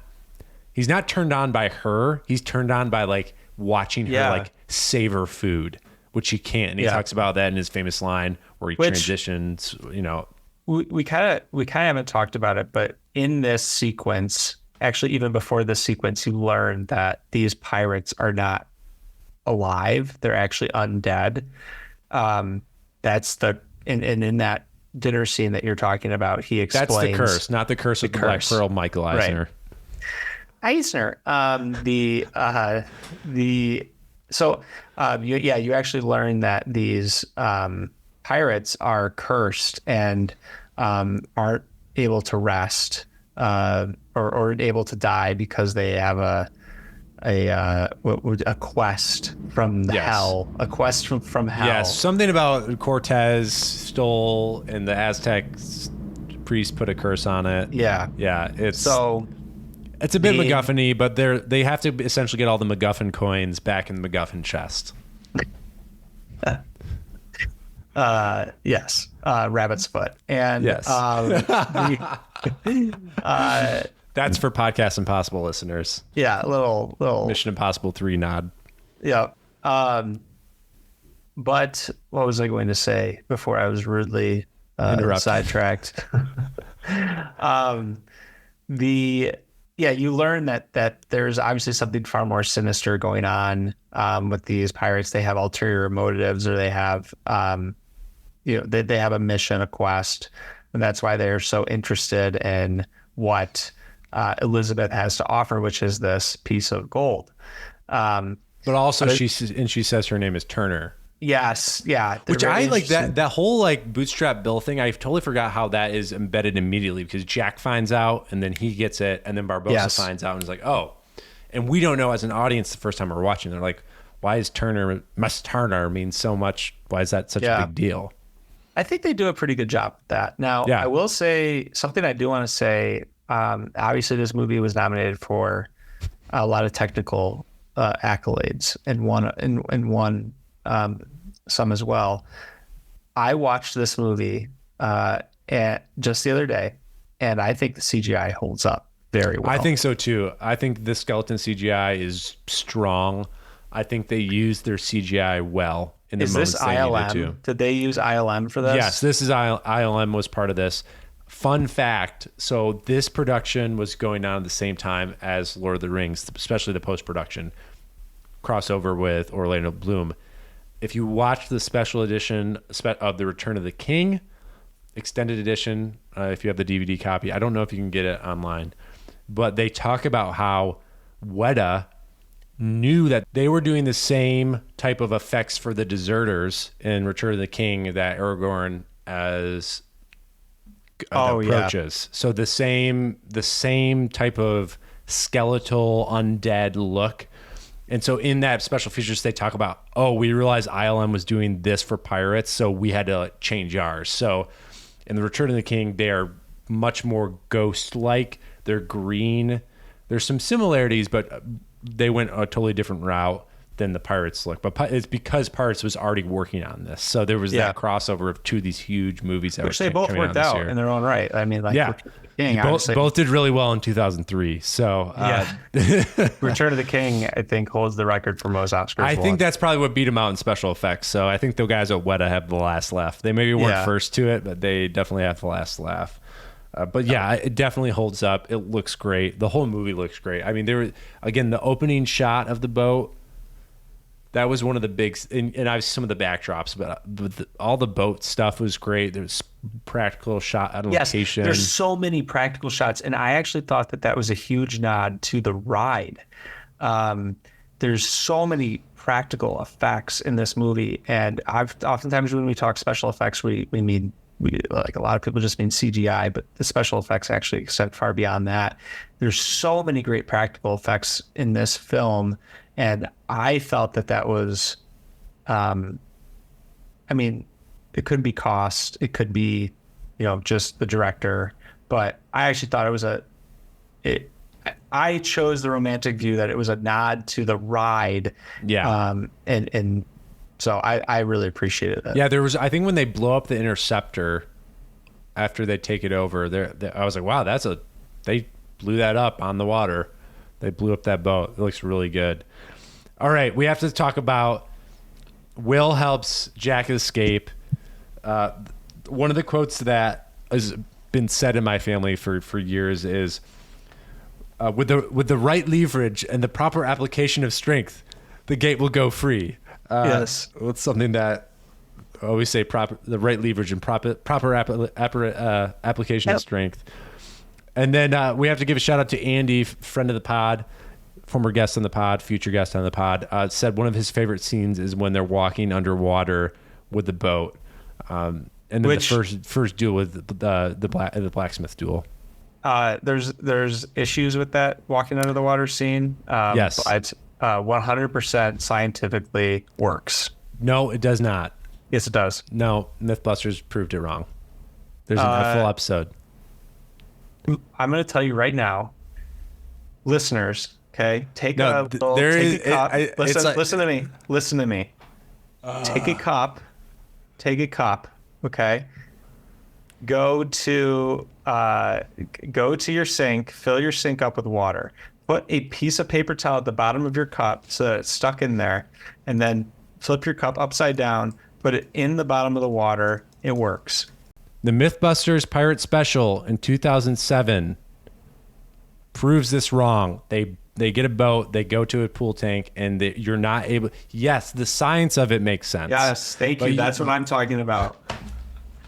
turned on by her. He's turned on by watching her savor food, which he can't. And he talks about that in his famous line where he transitions. We kind of haven't talked about it, but in this sequence, actually even before this sequence, you learn that these pirates are not alive; they're actually undead. That's in that dinner scene that you're talking about. He explains that's the curse, not the curse of the Black Pearl. Michael Eisner. Right. Eisner. You actually learn that these pirates are cursed and aren't able to rest or able to die because they have a quest from the hell, a quest from hell. Yes, something about Cortez stole and the Aztec priest put a curse on it. Yeah. It's a bit MacGuffin-y, but they have to essentially get all the MacGuffin coins back in the MacGuffin chest. Yes, rabbit's foot, and That's for Podcast Impossible listeners. Yeah, a little Mission Impossible 3 nod. Yeah. But what was I going to say before I was rudely sidetracked? You learn that there's obviously something far more sinister going on with these pirates. They have ulterior motives, or they have they have a mission, a quest, and that's why they're so interested in what Elizabeth has to offer, which is this piece of gold. But also, she says her name is Turner. Yes, yeah. Which I like that whole like bootstrap bill thing. I totally forgot how that is embedded immediately, because Jack finds out and then he gets it, and then Barbossa finds out and is like, oh. And we don't know as an audience the first time we're watching. They're like, why is must Turner mean so much? Why is that such a big deal? I think they do a pretty good job with that. Now, I will say something I do want to say. Obviously, this movie was nominated for a lot of technical accolades and won some as well. I watched this movie just the other day, and I think the CGI holds up very well. I think so too. I think the skeleton CGI is strong. I think they used their CGI well in the moments they needed to. Did they use ILM for this? Yes, this is ILM was part of this. Fun fact, so this production was going on at the same time as Lord of the Rings, especially the post-production crossover with Orlando Bloom. If you watch the special edition of The Return of the King, extended edition, if you have the DVD copy, I don't know if you can get it online, but they talk about how Weta knew that they were doing the same type of effects for the deserters in Return of the King that Aragorn approaches. So the same type of skeletal undead look. And so in that special features, they talk about, we realized ILM was doing this for pirates, so we had to change ours. So in The Return of the King, they are much more ghost-like. They're green. There's some similarities, but they went a totally different route than the Pirates look. But it's because Pirates was already working on this. So there was that crossover of two of these huge movies that which they both worked out in their own right. I mean, King, both did really well in 2003. So Return of the King, I think, holds the record for most Oscars. I think that's probably what beat them out in special effects. So I think the guys at Weta have the last laugh. They maybe weren't first to it, but they definitely have the last laugh. But it definitely holds up. It looks great. The whole movie looks great. I mean, the opening shot of the boat, that was one of the big, and I've some of the backdrops, but all the boat stuff was great. There's practical shot on location. There's so many practical shots, and I actually thought that was a huge nod to the ride. There's so many practical effects in this movie, and oftentimes when we talk special effects, we mean like a lot of people just mean CGI, but the special effects actually extend far beyond that. There's so many great practical effects in this film. And I felt that was, I mean, it could be cost, it could be, just the director, but I actually thought I chose the romantic view that it was a nod to the ride. Yeah. And so I really appreciated that. Yeah, I think when they blow up the Interceptor after they take it over, I was like, wow, they blew that up on the water. They blew up that boat. It looks really good. All right, we have to talk about Will helps Jack escape. One of the quotes that has been said in my family for years is, with the right leverage and the proper application of strength, the gate will go free. Yes. It's something that I always say, the right leverage and proper application of strength. And then we have to give a shout out to Andy, friend of the pod, former guest on the pod, future guest on the pod, said one of his favorite scenes is when they're walking underwater with the boat. And then the first duel with the blacksmith duel. There's issues with that walking under the water scene. Yes. But 100% scientifically works. No, it does not. Yes, it does. No, Mythbusters proved it wrong. There's a full episode. I'm going to tell you right now, listeners, okay? Take a cup. Listen to me. Listen to me. Take a cup, okay? go to your sink, fill your sink up with water, put a piece of paper towel at the bottom of your cup so that it's stuck in there, and then flip your cup upside down, put it in the bottom of the water. It works. The Mythbusters Pirate Special in 2007 proves this wrong. They get a boat, they go to a pool tank, and you're not able. Yes, the science of it makes sense. Yes, thank you. That's what I'm talking about.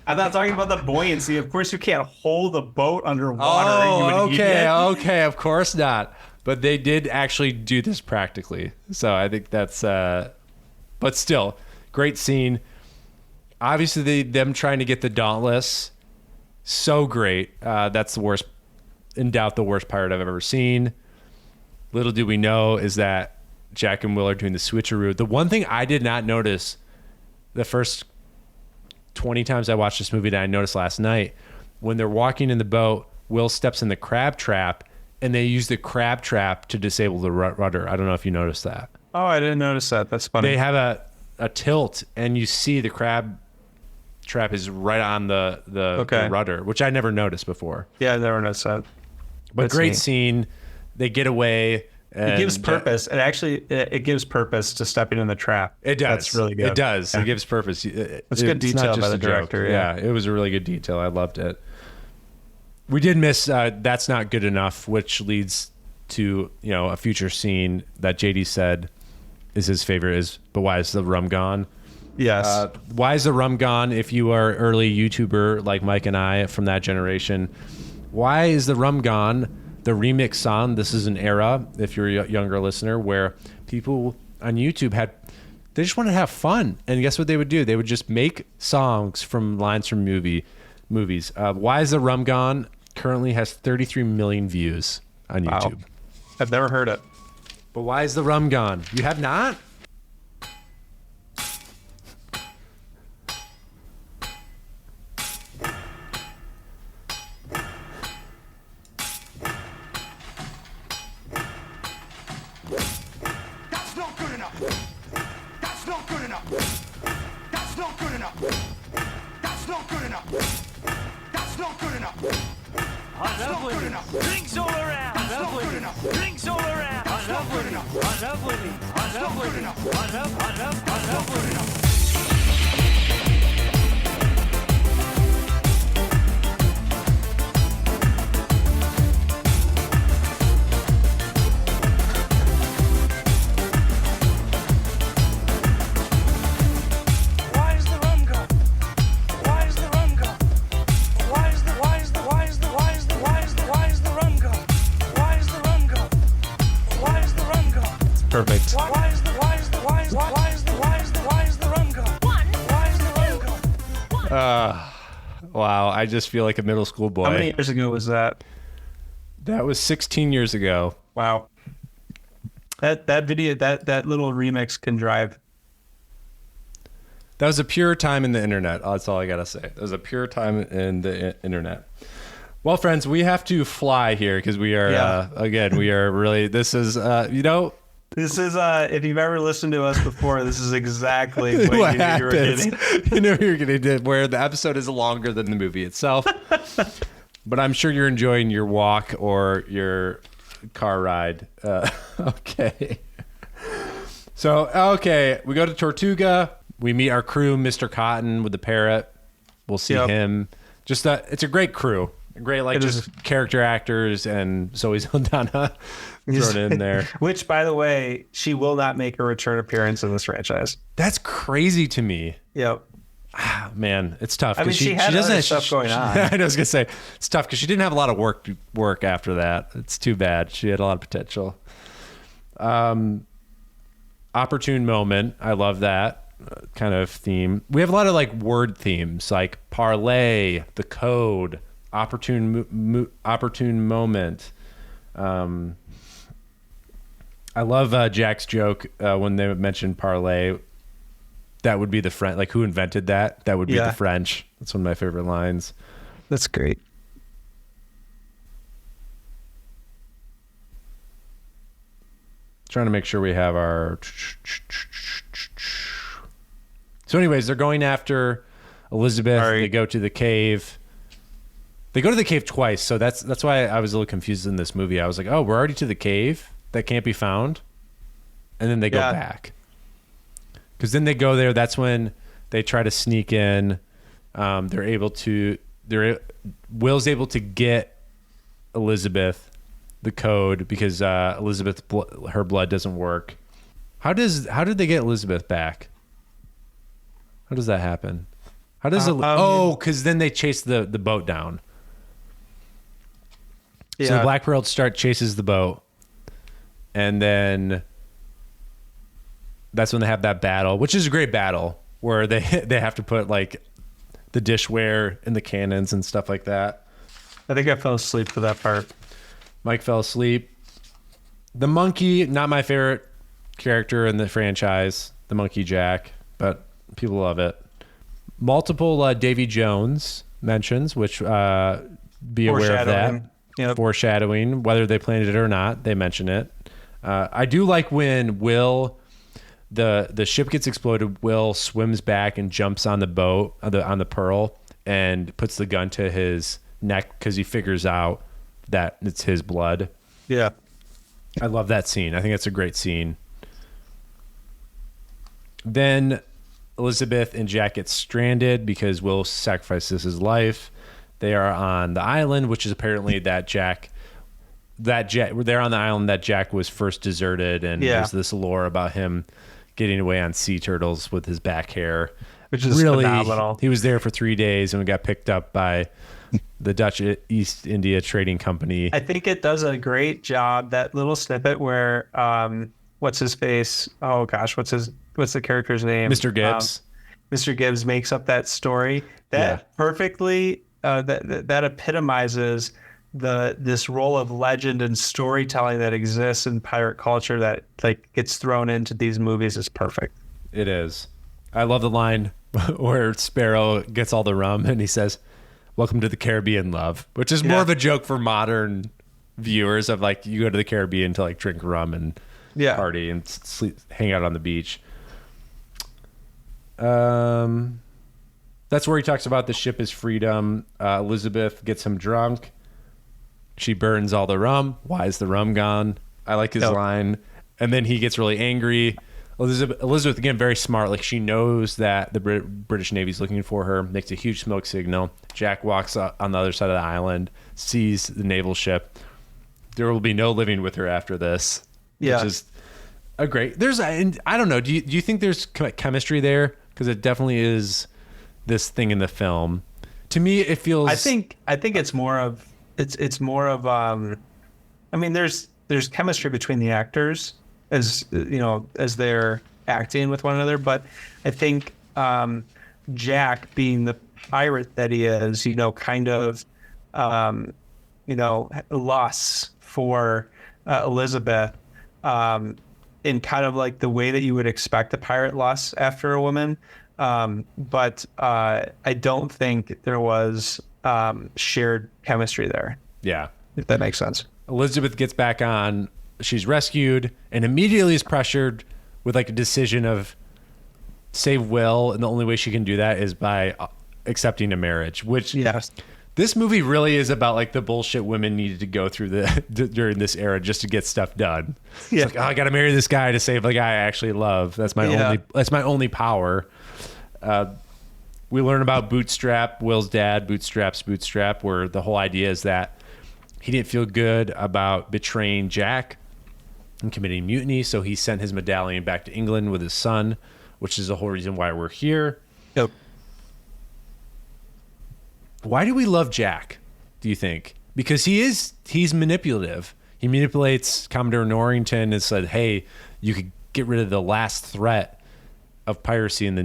I'm not talking about the buoyancy. Of course, you can't hold the boat underwater. Oh, okay. Of course not. But they did actually do this practically. So I think that's, but still, great scene. Obviously, them trying to get the Dauntless, so great. That's the worst, in doubt, the worst pirate I've ever seen. Little do we know is that Jack and Will are doing the switcheroo. The one thing I did not notice the first 20 times I watched this movie that I noticed last night, when they're walking in the boat, Will steps in the crab trap, and they use the crab trap to disable the rudder. I don't know if you noticed that. Oh, I didn't notice that. That's funny. They have a tilt, and you see the crab trap is right on the rudder, which I never noticed before. Yeah, I never noticed that. But That's great neat. scene. They get away. It gives purpose. It gives purpose to stepping in the trap. It does. That's really good. It does. Yeah. It gives purpose. It's good not detail just by the a joke. director. Yeah, it was a really good detail. I loved it. We did miss That's Not Good Enough, which leads to a future scene that JD said is his favorite is, but why is the rum gone? Yes. Why is the rum gone? If you are an early YouTuber like Mike and I from that generation, why is the rum gone? The remix song, this is an era, if you're a younger listener, where people on YouTube they just wanted to have fun. And guess what they would do? They would just make songs from lines from movies. Why is the Rum Gone? Currently has 33 million views on YouTube. Wow. I've never heard it. But why is the rum gone? You have not? That's not good enough. That's not good enough. That's not good enough. That's not good enough. That's not good enough. I love Willie. Drinks all around. I love Willie. Drinks all around. I love Willie. I love Willie. I love Willie. I love Willie. Perfect. Why is the rum gone? Why is the rum gone? Wow, I just feel like a middle school boy. How many years ago was that? That was 16 years ago. Wow. That video, that little remix can drive. That was a pure time in the internet. That's all I got to say. That was a pure time in the internet. Well, friends, we have to fly here because we are, again, we are really, this is, This is, if you've ever listened to us before, this is exactly what you knew you were getting. You know you're going to do, where the episode is longer than the movie itself. But I'm sure you're enjoying your walk or your car ride. Okay. So, we go to Tortuga. We meet our crew, Mr. Cotton with the parrot. We'll see him. Just it's a great crew. Great, like just character actors, and Zoe Saldana thrown in there. Which, by the way, she will not make a return appearance in this franchise. That's crazy to me. Yep. Man, it's tough. I mean, she had doesn't other have stuff going on. I was gonna say it's tough because she didn't have a lot of work after that. It's too bad. She had a lot of potential. Opportune moment. I love that kind of theme. We have a lot of like word themes, like parlay, the code, opportune moment. I love Jack's joke when they mentioned parlay. That would be the French. Like, who invented that? That would be the French. That's one of my favorite lines. That's great. Trying to make sure we have our. So, anyways, they're going after Elizabeth. Sorry. They go to the cave. They go to the cave twice, so that's why I was a little confused in this movie. I was like, oh, we're already to the cave that can't be found, and then they go back. Because then they go there. That's when they try to sneak in. Will's able to get Elizabeth the code because Elizabeth, her blood doesn't work. How did they get Elizabeth back? How does that happen? How does because then they chase the boat down. Yeah. So the Black Pearl chases the boat, and then that's when they have that battle, which is a great battle where they have to put like the dishware in the cannons and stuff like that. I think I fell asleep for that part. Mike fell asleep. The monkey, not my favorite character in the franchise, the monkey Jack, but people love it. Multiple Davy Jones mentions, which be aware of that. Yep. Foreshadowing, whether they planned it or not, they mention it. I do like when Will, the ship gets exploded, Will swims back and jumps on the boat, on the Pearl, and puts the gun to his neck because he figures out that it's his blood. Yeah. I love that scene. I think that's a great scene. Then Elizabeth and Jack get stranded because Will sacrifices his life. They are on the island, which is apparently they're on the island that Jack was first deserted, and there's this lore about him getting away on sea turtles with his back hair. Which is really phenomenal. He was there for 3 days and got picked up by the Dutch East India Trading Company. I think it does a great job, that little snippet where what's his face? Oh gosh, what's the character's name? Mr. Gibbs. Mr. Gibbs makes up that story. That perfectly that epitomizes this role of legend and storytelling that exists in pirate culture that like gets thrown into these movies is perfect. It is. I love the line where Sparrow gets all the rum and he says, "Welcome to the Caribbean, love," which is more of a joke for modern viewers of like, you go to the Caribbean to like drink rum and party and sleep, hang out on the beach. That's where he talks about the ship is freedom. Elizabeth gets him drunk. She burns all the rum. Why is the rum gone? I like his line. And then he gets really angry. Elizabeth, again, very smart. Like, she knows that the British Navy's looking for her, makes a huge smoke signal. Jack walks up on the other side of the island, sees the naval ship. There will be no living with her after this. Yeah. Which is a great... I don't know. Do you think there's chemistry there? Because it definitely is this thing in the film. To me, it feels... I think it's more of... It's more of... I mean, there's chemistry between the actors as they're acting with one another, but I think Jack, being the pirate that he is, kind of lusts for Elizabeth in kind of like the way that you would expect a pirate lusts after a woman, but I don't think there was shared chemistry there. Yeah, if that makes sense. Elizabeth gets back on. She's rescued and immediately is pressured with like a decision of save Will, and the only way she can do that is by accepting a marriage, which this movie really is about like the bullshit women needed to go through during this era just to get stuff done. It's like, I gotta marry this guy to save the guy I actually love. That's my only power. We learn about Bootstrap, Will's dad, Bootstrap, where the whole idea is that he didn't feel good about betraying Jack and committing mutiny, so he sent his medallion back to England with his son, which is the whole reason why we're here. Yep. Why do we love Jack, do you think? Because he's manipulative. He manipulates Commodore Norrington and said, hey, you could get rid of the last threat of piracy in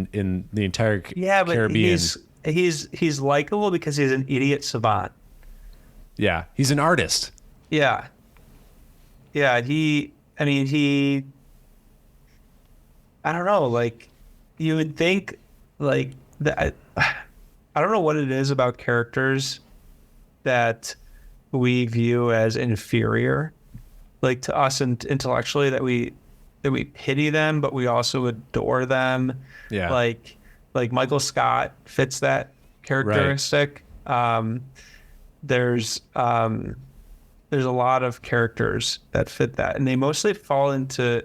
the entire Caribbean. But he's likable because he's an idiot savant. Yeah, he's an artist. Yeah. I don't know, like, you would think, like, that. I don't know what it is about characters that we view as inferior, like, to us intellectually, that we pity them, but we also adore them. Yeah. Like Michael Scott fits that characteristic. Right. there's a lot of characters that fit that, and they mostly fall into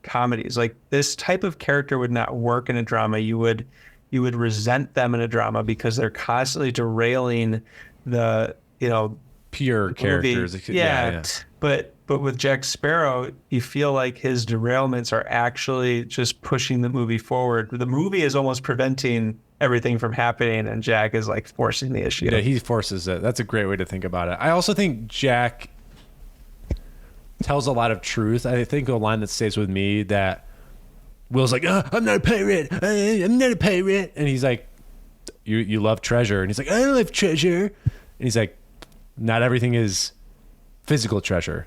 comedies. Like this type of character would not work in a drama. You would resent them in a drama because they're constantly derailing the pure characters. Movie. Yeah. But with Jack Sparrow, you feel like his derailments are actually just pushing the movie forward. The movie is almost preventing everything from happening, and Jack is like forcing the issue. Yeah, he forces it. That's a great way to think about it. I also think Jack tells a lot of truth. I think a line that stays with me that Will's like, I'm not a pirate. I'm not a pirate. And he's like, you love treasure. And he's like, I don't love treasure. And he's like, not everything is physical treasure.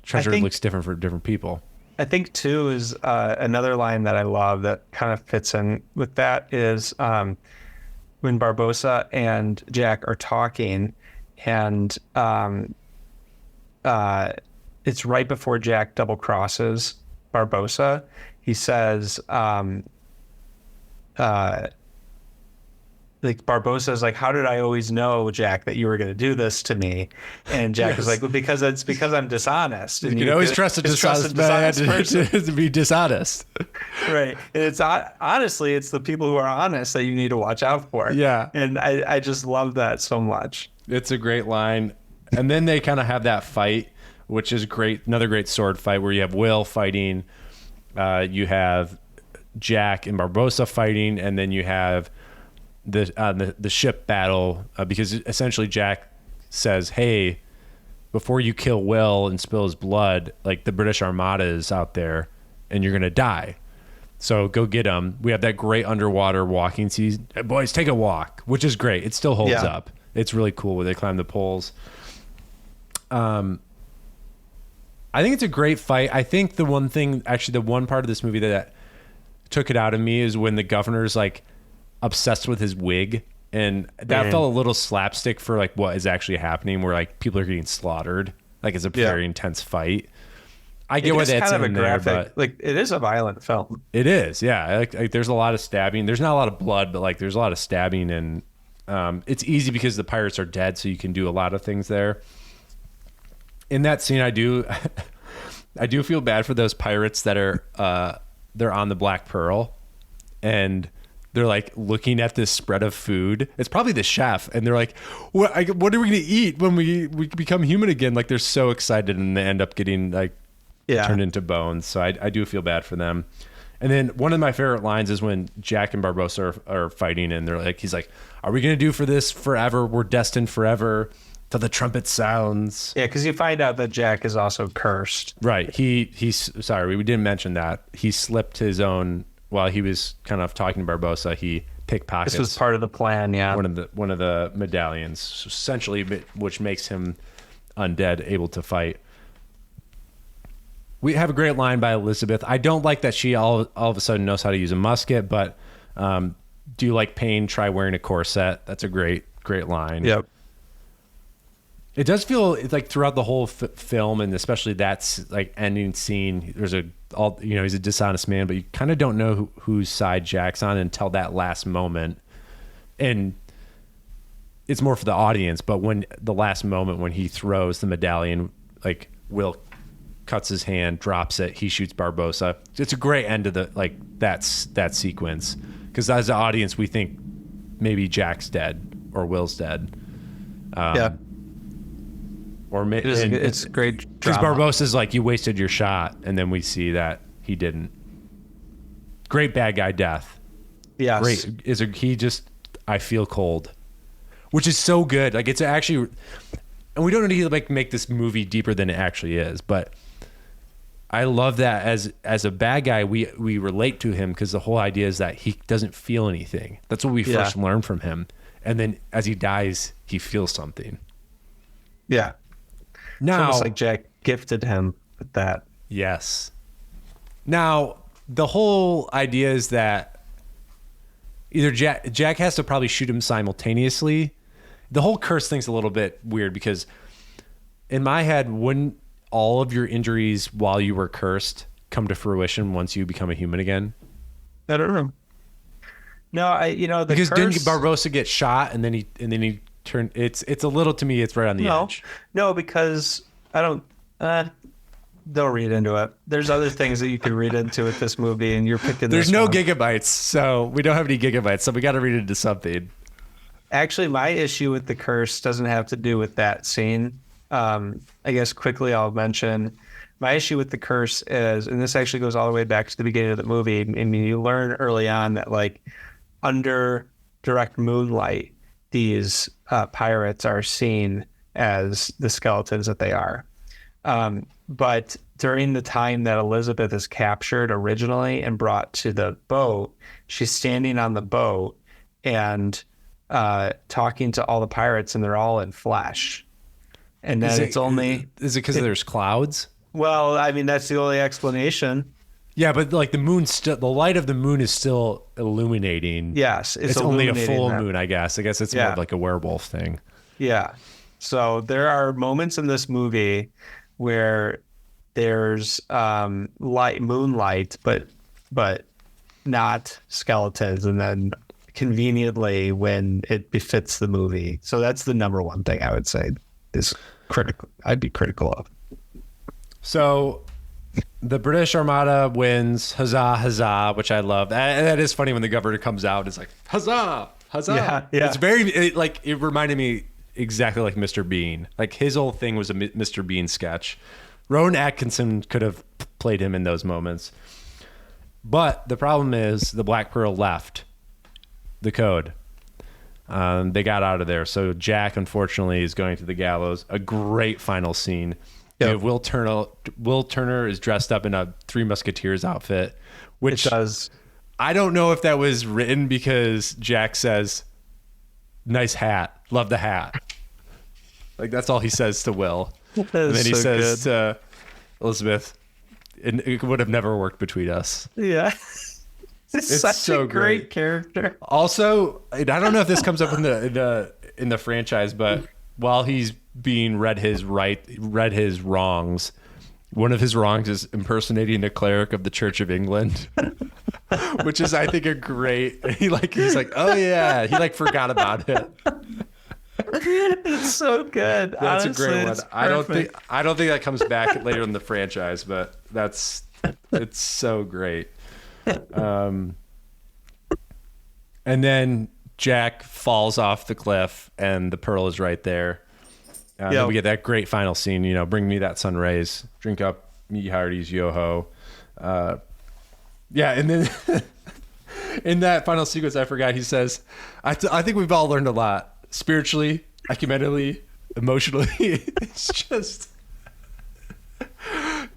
Treasure looks different for different people. I think too is another line that I love that kind of fits in with that is when Barbossa and Jack are talking, and it's right before Jack double crosses Barbossa. He says, like Barbossa's like, how did I always know, Jack, that you were going to do this to me? And Jack is like, well, because I'm dishonest. And you can always trust a dishonest man to be dishonest. Right. And it's honestly, it's the people who are honest that you need to watch out for. Yeah. And I just love that so much. It's a great line. And then they kind of have that fight, which is great. Another great sword fight where you have Will fighting, you have Jack and Barbossa fighting, and then you have the ship battle, because essentially Jack says, hey, before you kill Will and spill his blood, like the British Armada is out there and you're going to die. So go get them. We have that great underwater walking scene. Boys, take a walk, which is great. It still holds up. It's really cool where they climb the poles. I think it's a great fight. I think the one part of this movie that took it out of me is when the governor's like obsessed with his wig, and that felt a little slapstick for like what is actually happening, where like people are getting slaughtered. Like it's a very intense fight. I get why that's kind of a graphic, but like it is a violent film. It is, yeah. Like there's a lot of stabbing. There's not a lot of blood, but like there's a lot of stabbing, and it's easy because the pirates are dead, so you can do a lot of things there. In that scene, I do feel bad for those pirates that are they're on the Black Pearl, and they're like looking at this spread of food. It's probably the chef, and they're like, what are we going to eat when we become human again? Like they're so excited, and they end up getting like turned into bones. So I do feel bad for them. And then one of my favorite lines is when Jack and Barbossa are fighting, and he's like, are we going to do for this forever? We're destined forever till the trumpet sounds. Yeah, because you find out that Jack is also cursed. Right. He's sorry, we didn't mention that. He slipped his own, while he was kind of talking to Barbossa, he pickpockets. This was part of the plan, yeah. One of the medallions, essentially, which makes him undead, able to fight. We have a great line by Elizabeth. I don't like that she all of a sudden knows how to use a musket, but do you like pain? Try wearing a corset. That's a great line. Yep. It does feel like throughout the whole film, and especially that's like ending scene, he's a dishonest man, but you kind of don't know whose side Jack's on until that last moment. And it's more for the audience, but when the last moment when he throws the medallion, like Will cuts his hand, drops it, he shoots Barbossa. It's a great end to that sequence, because as the audience we think maybe Jack's dead or Will's dead. Or it's great because Barbossa's like, you wasted your shot, and then we see that he didn't. Great bad guy death. Yes. Great. I feel cold, which is so good. Like it's actually, and we don't need to like make this movie deeper than it actually is, but I love that as a bad guy, we relate to him, because the whole idea is that he doesn't feel anything. That's what we first learn from him, and then as he dies, he feels something. Yeah. Now, it's almost like Jack gifted him with that. Yes. Now, the whole idea is that either Jack has to probably shoot him simultaneously. The whole curse thing's a little bit weird, because in my head, wouldn't all of your injuries while you were cursed come to fruition once you become a human again? I don't know. No, because didn't Barbossa get shot and then he it's a little, to me, it's right on the edge. No, because I don't read into it. There's other things that you could read into with this movie, and you're picking. There's this no one. gigabytes, so we don't have any gigabytes, so we got to read into something. Actually, my issue with the curse doesn't have to do with that scene. I guess quickly I'll mention my issue with the curse is, and this actually goes all the way back to the beginning of the movie. I mean, you learn early on that like under direct moonlight, these pirates are seen as the skeletons that they are. But during the time that Elizabeth is captured originally and brought to the boat, she's standing on the boat and talking to all the pirates, and they're all in flesh. And then is it because there's clouds? Well, I mean, that's the only explanation. Yeah, but like the light of the moon is still illuminating. Yes, it's only a full moon, I guess. I guess it's more of like a werewolf thing. Yeah. So there are moments in this movie where there's moonlight, but not skeletons, and then conveniently when it befits the movie. So that's the number one thing I would say is critical. I'd be critical of. So the British Armada wins, huzzah, huzzah, which I love. And that is funny when the governor comes out. It's like, huzzah, huzzah. Yeah. It's very, it reminded me exactly like Mr. Bean. Like his whole thing was a Mr. Bean sketch. Rowan Atkinson could have played him in those moments. But the problem is the Black Pearl left the code. They got out of there. So Jack, unfortunately, is going to the gallows. A great final scene. Yep. Will Turner is dressed up in a Three Musketeers outfit, which it does. I don't know if that was written because Jack says, "Nice hat, love the hat." Like that's all he says to Will, and then he says to Elizabeth, "It would have never worked between us." Yeah, it's such so a great character. Also, I don't know if this comes up in the franchise, but while he's being read his wrongs, one of his wrongs is impersonating a cleric of the Church of England, which is, I think, a great. He's like, oh yeah, he like forgot about it. It's so good. That's honestly, a great one. I don't think that comes back later in the franchise, but it's so great. And then Jack falls off the cliff, and the pearl is right there. Then we get that great final scene. Bring me that sun rays. Drink up, me hearties, yo ho. And then in that final sequence, I forgot. He says, "I think we've all learned a lot, spiritually, ecumenically, emotionally." It's just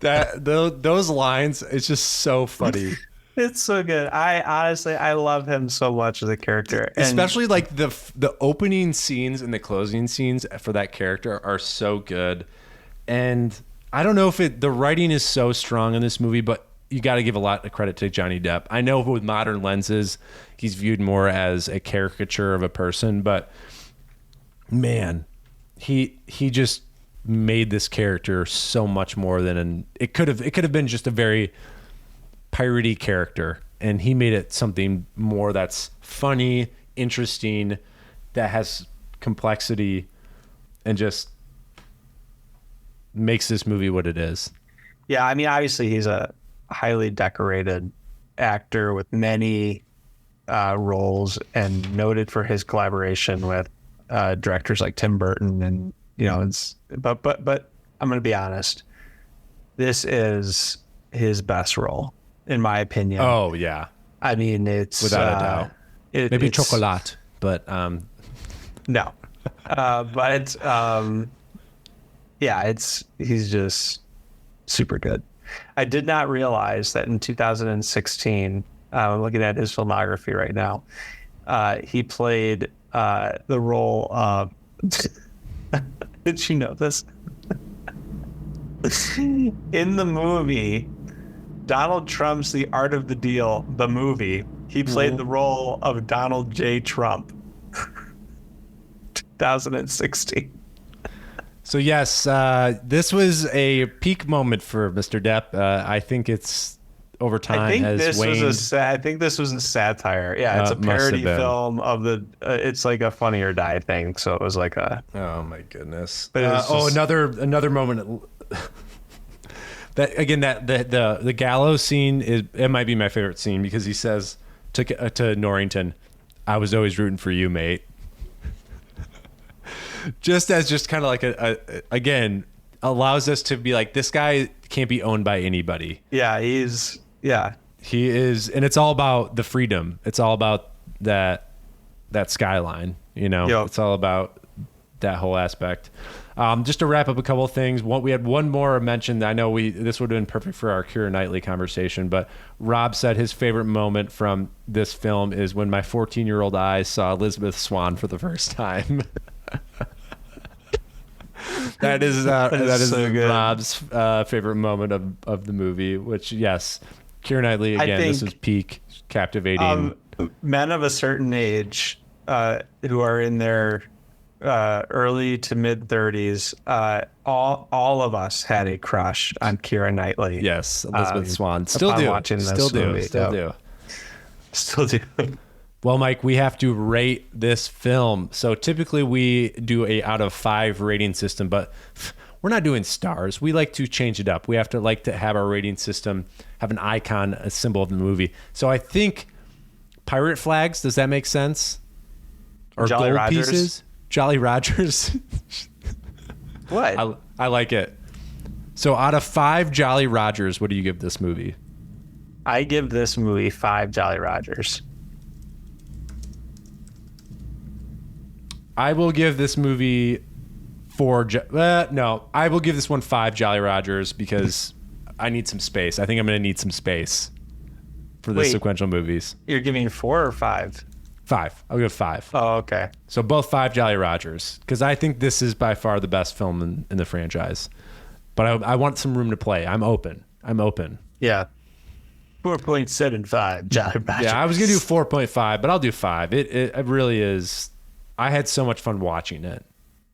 that those lines. It's just so funny. It's so good. I love him so much as a character. Especially like the opening scenes and the closing scenes for that character are so good. And I don't know if the writing is so strong in this movie, but you got to give a lot of credit to Johnny Depp. I know with modern lenses, he's viewed more as a caricature of a person, but man, he just made this character so much more than it could have been just a very piratey character, and he made it something more that's funny, interesting, that has complexity, and just makes this movie what it is. Yeah, I mean, obviously he's a highly decorated actor with many roles, and noted for his collaboration with directors like Tim Burton, and but I'm going to be honest, this is his best role, in my opinion. Oh yeah, I mean, it's without a doubt. Maybe Chocolat, but no, but yeah, he's just super good. I did not realize that in 2016, I'm looking at his filmography right now, he played the role of. Did you know this? In the movie Donald Trump's The Art of the Deal, the movie, he played the role of Donald J. Trump. 2016. So yes, this was a peak moment for Mr. Depp. I think it's over time I think has this waned. I think this was a satire. Yeah, it's a Must have parody been. film of the. It's like a Funny or Die thing. So it was like a. Oh my goodness! But it's just- another moment. That again, that the gallows scene it might be my favorite scene because he says to Norrington, "I was always rooting for you, mate." just kind of like again allows us to be like, this guy can't be owned by anybody. Yeah, he is, and it's all about the freedom. It's all about that skyline. Yep. It's all about that whole aspect. Just to wrap up a couple of things, we had one more mention. I know this would have been perfect for our Keira Knightley conversation, but Rob said his favorite moment from this film is when my 14-year-old eyes saw Elizabeth Swann for the first time. That is so good. Rob's favorite moment of the movie. Which, yes, Keira Knightley again. This is peak captivating. Men of a certain age who are in their early to mid 30s, all of us had a crush on Keira Knightley. Yes, Elizabeth Swann. Still do. Watching this movie. Still do. Well, Mike, we have to rate this film. So typically we do a out of 5 rating system, but we're not doing stars. We like to change it up. We have to have our rating system have an icon, a symbol of the movie. So I think pirate flags. Does that make sense? Or Jolly gold Rogers. pieces? Jolly Rogers. What? I like it. So out of 5 Jolly Rogers, what do you give this movie? I give this movie 5 Jolly Rogers. I will give this movie 4. I will give this one 5 Jolly Rogers because I need some space. I think I'm going to need some space for the sequential movies. You're giving 4 or 5? 5. I'll give 5. Oh, okay. So both 5 Jolly Rogers because I think this is by far the best film in the franchise. But I want some room to play. I'm open. Yeah. 4.75 Jolly Rogers. Yeah, I was going to do 4.5, but I'll do 5. It really is. I had so much fun watching it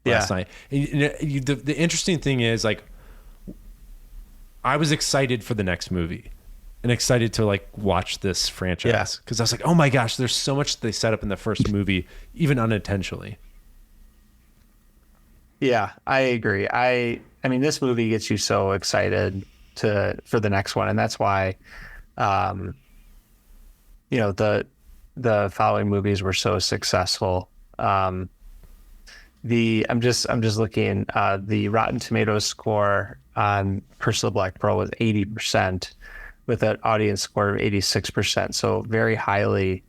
last night. And the interesting thing is, like, I was excited for the next movie and excited to like watch this franchise because I was like, oh my gosh, there's so much they set up in the first movie, even unintentionally. Yeah, I agree. I mean, this movie gets you so excited for the next one, and that's why, the following movies were so successful. I'm just looking. The Rotten Tomatoes score on Curse of the Black Pearl was 80%, with an audience score of 86%. So very highly,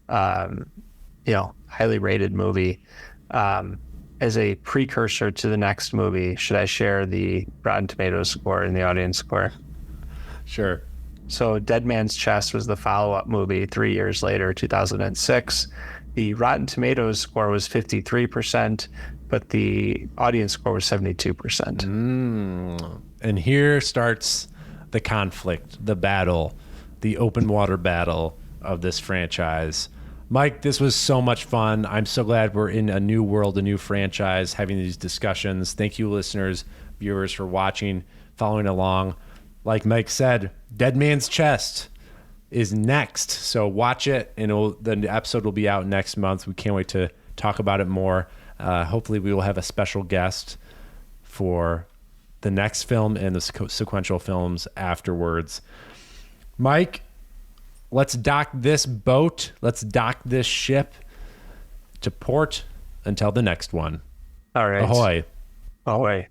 highly rated movie. As a precursor to the next movie, should I share the Rotten Tomatoes score and the audience score? Sure. So Dead Man's Chest was the follow-up movie 3 years later, 2006. The Rotten Tomatoes score was 53%, but the audience score was 72%. And here starts the conflict, the battle, the open water battle of this franchise. Mike, this was so much fun. I'm so glad we're in a new world, a new franchise, having these discussions. Thank you, listeners, viewers, for watching, following along. Like Mike said, Dead Man's Chest is next. So watch it, and the episode will be out next month. We can't wait to talk about it more. Hopefully we will have a special guest for the next film and the sequential films afterwards. Mike, let's dock this boat. Let's dock this ship to port until the next one. All right. Ahoy. Ahoy.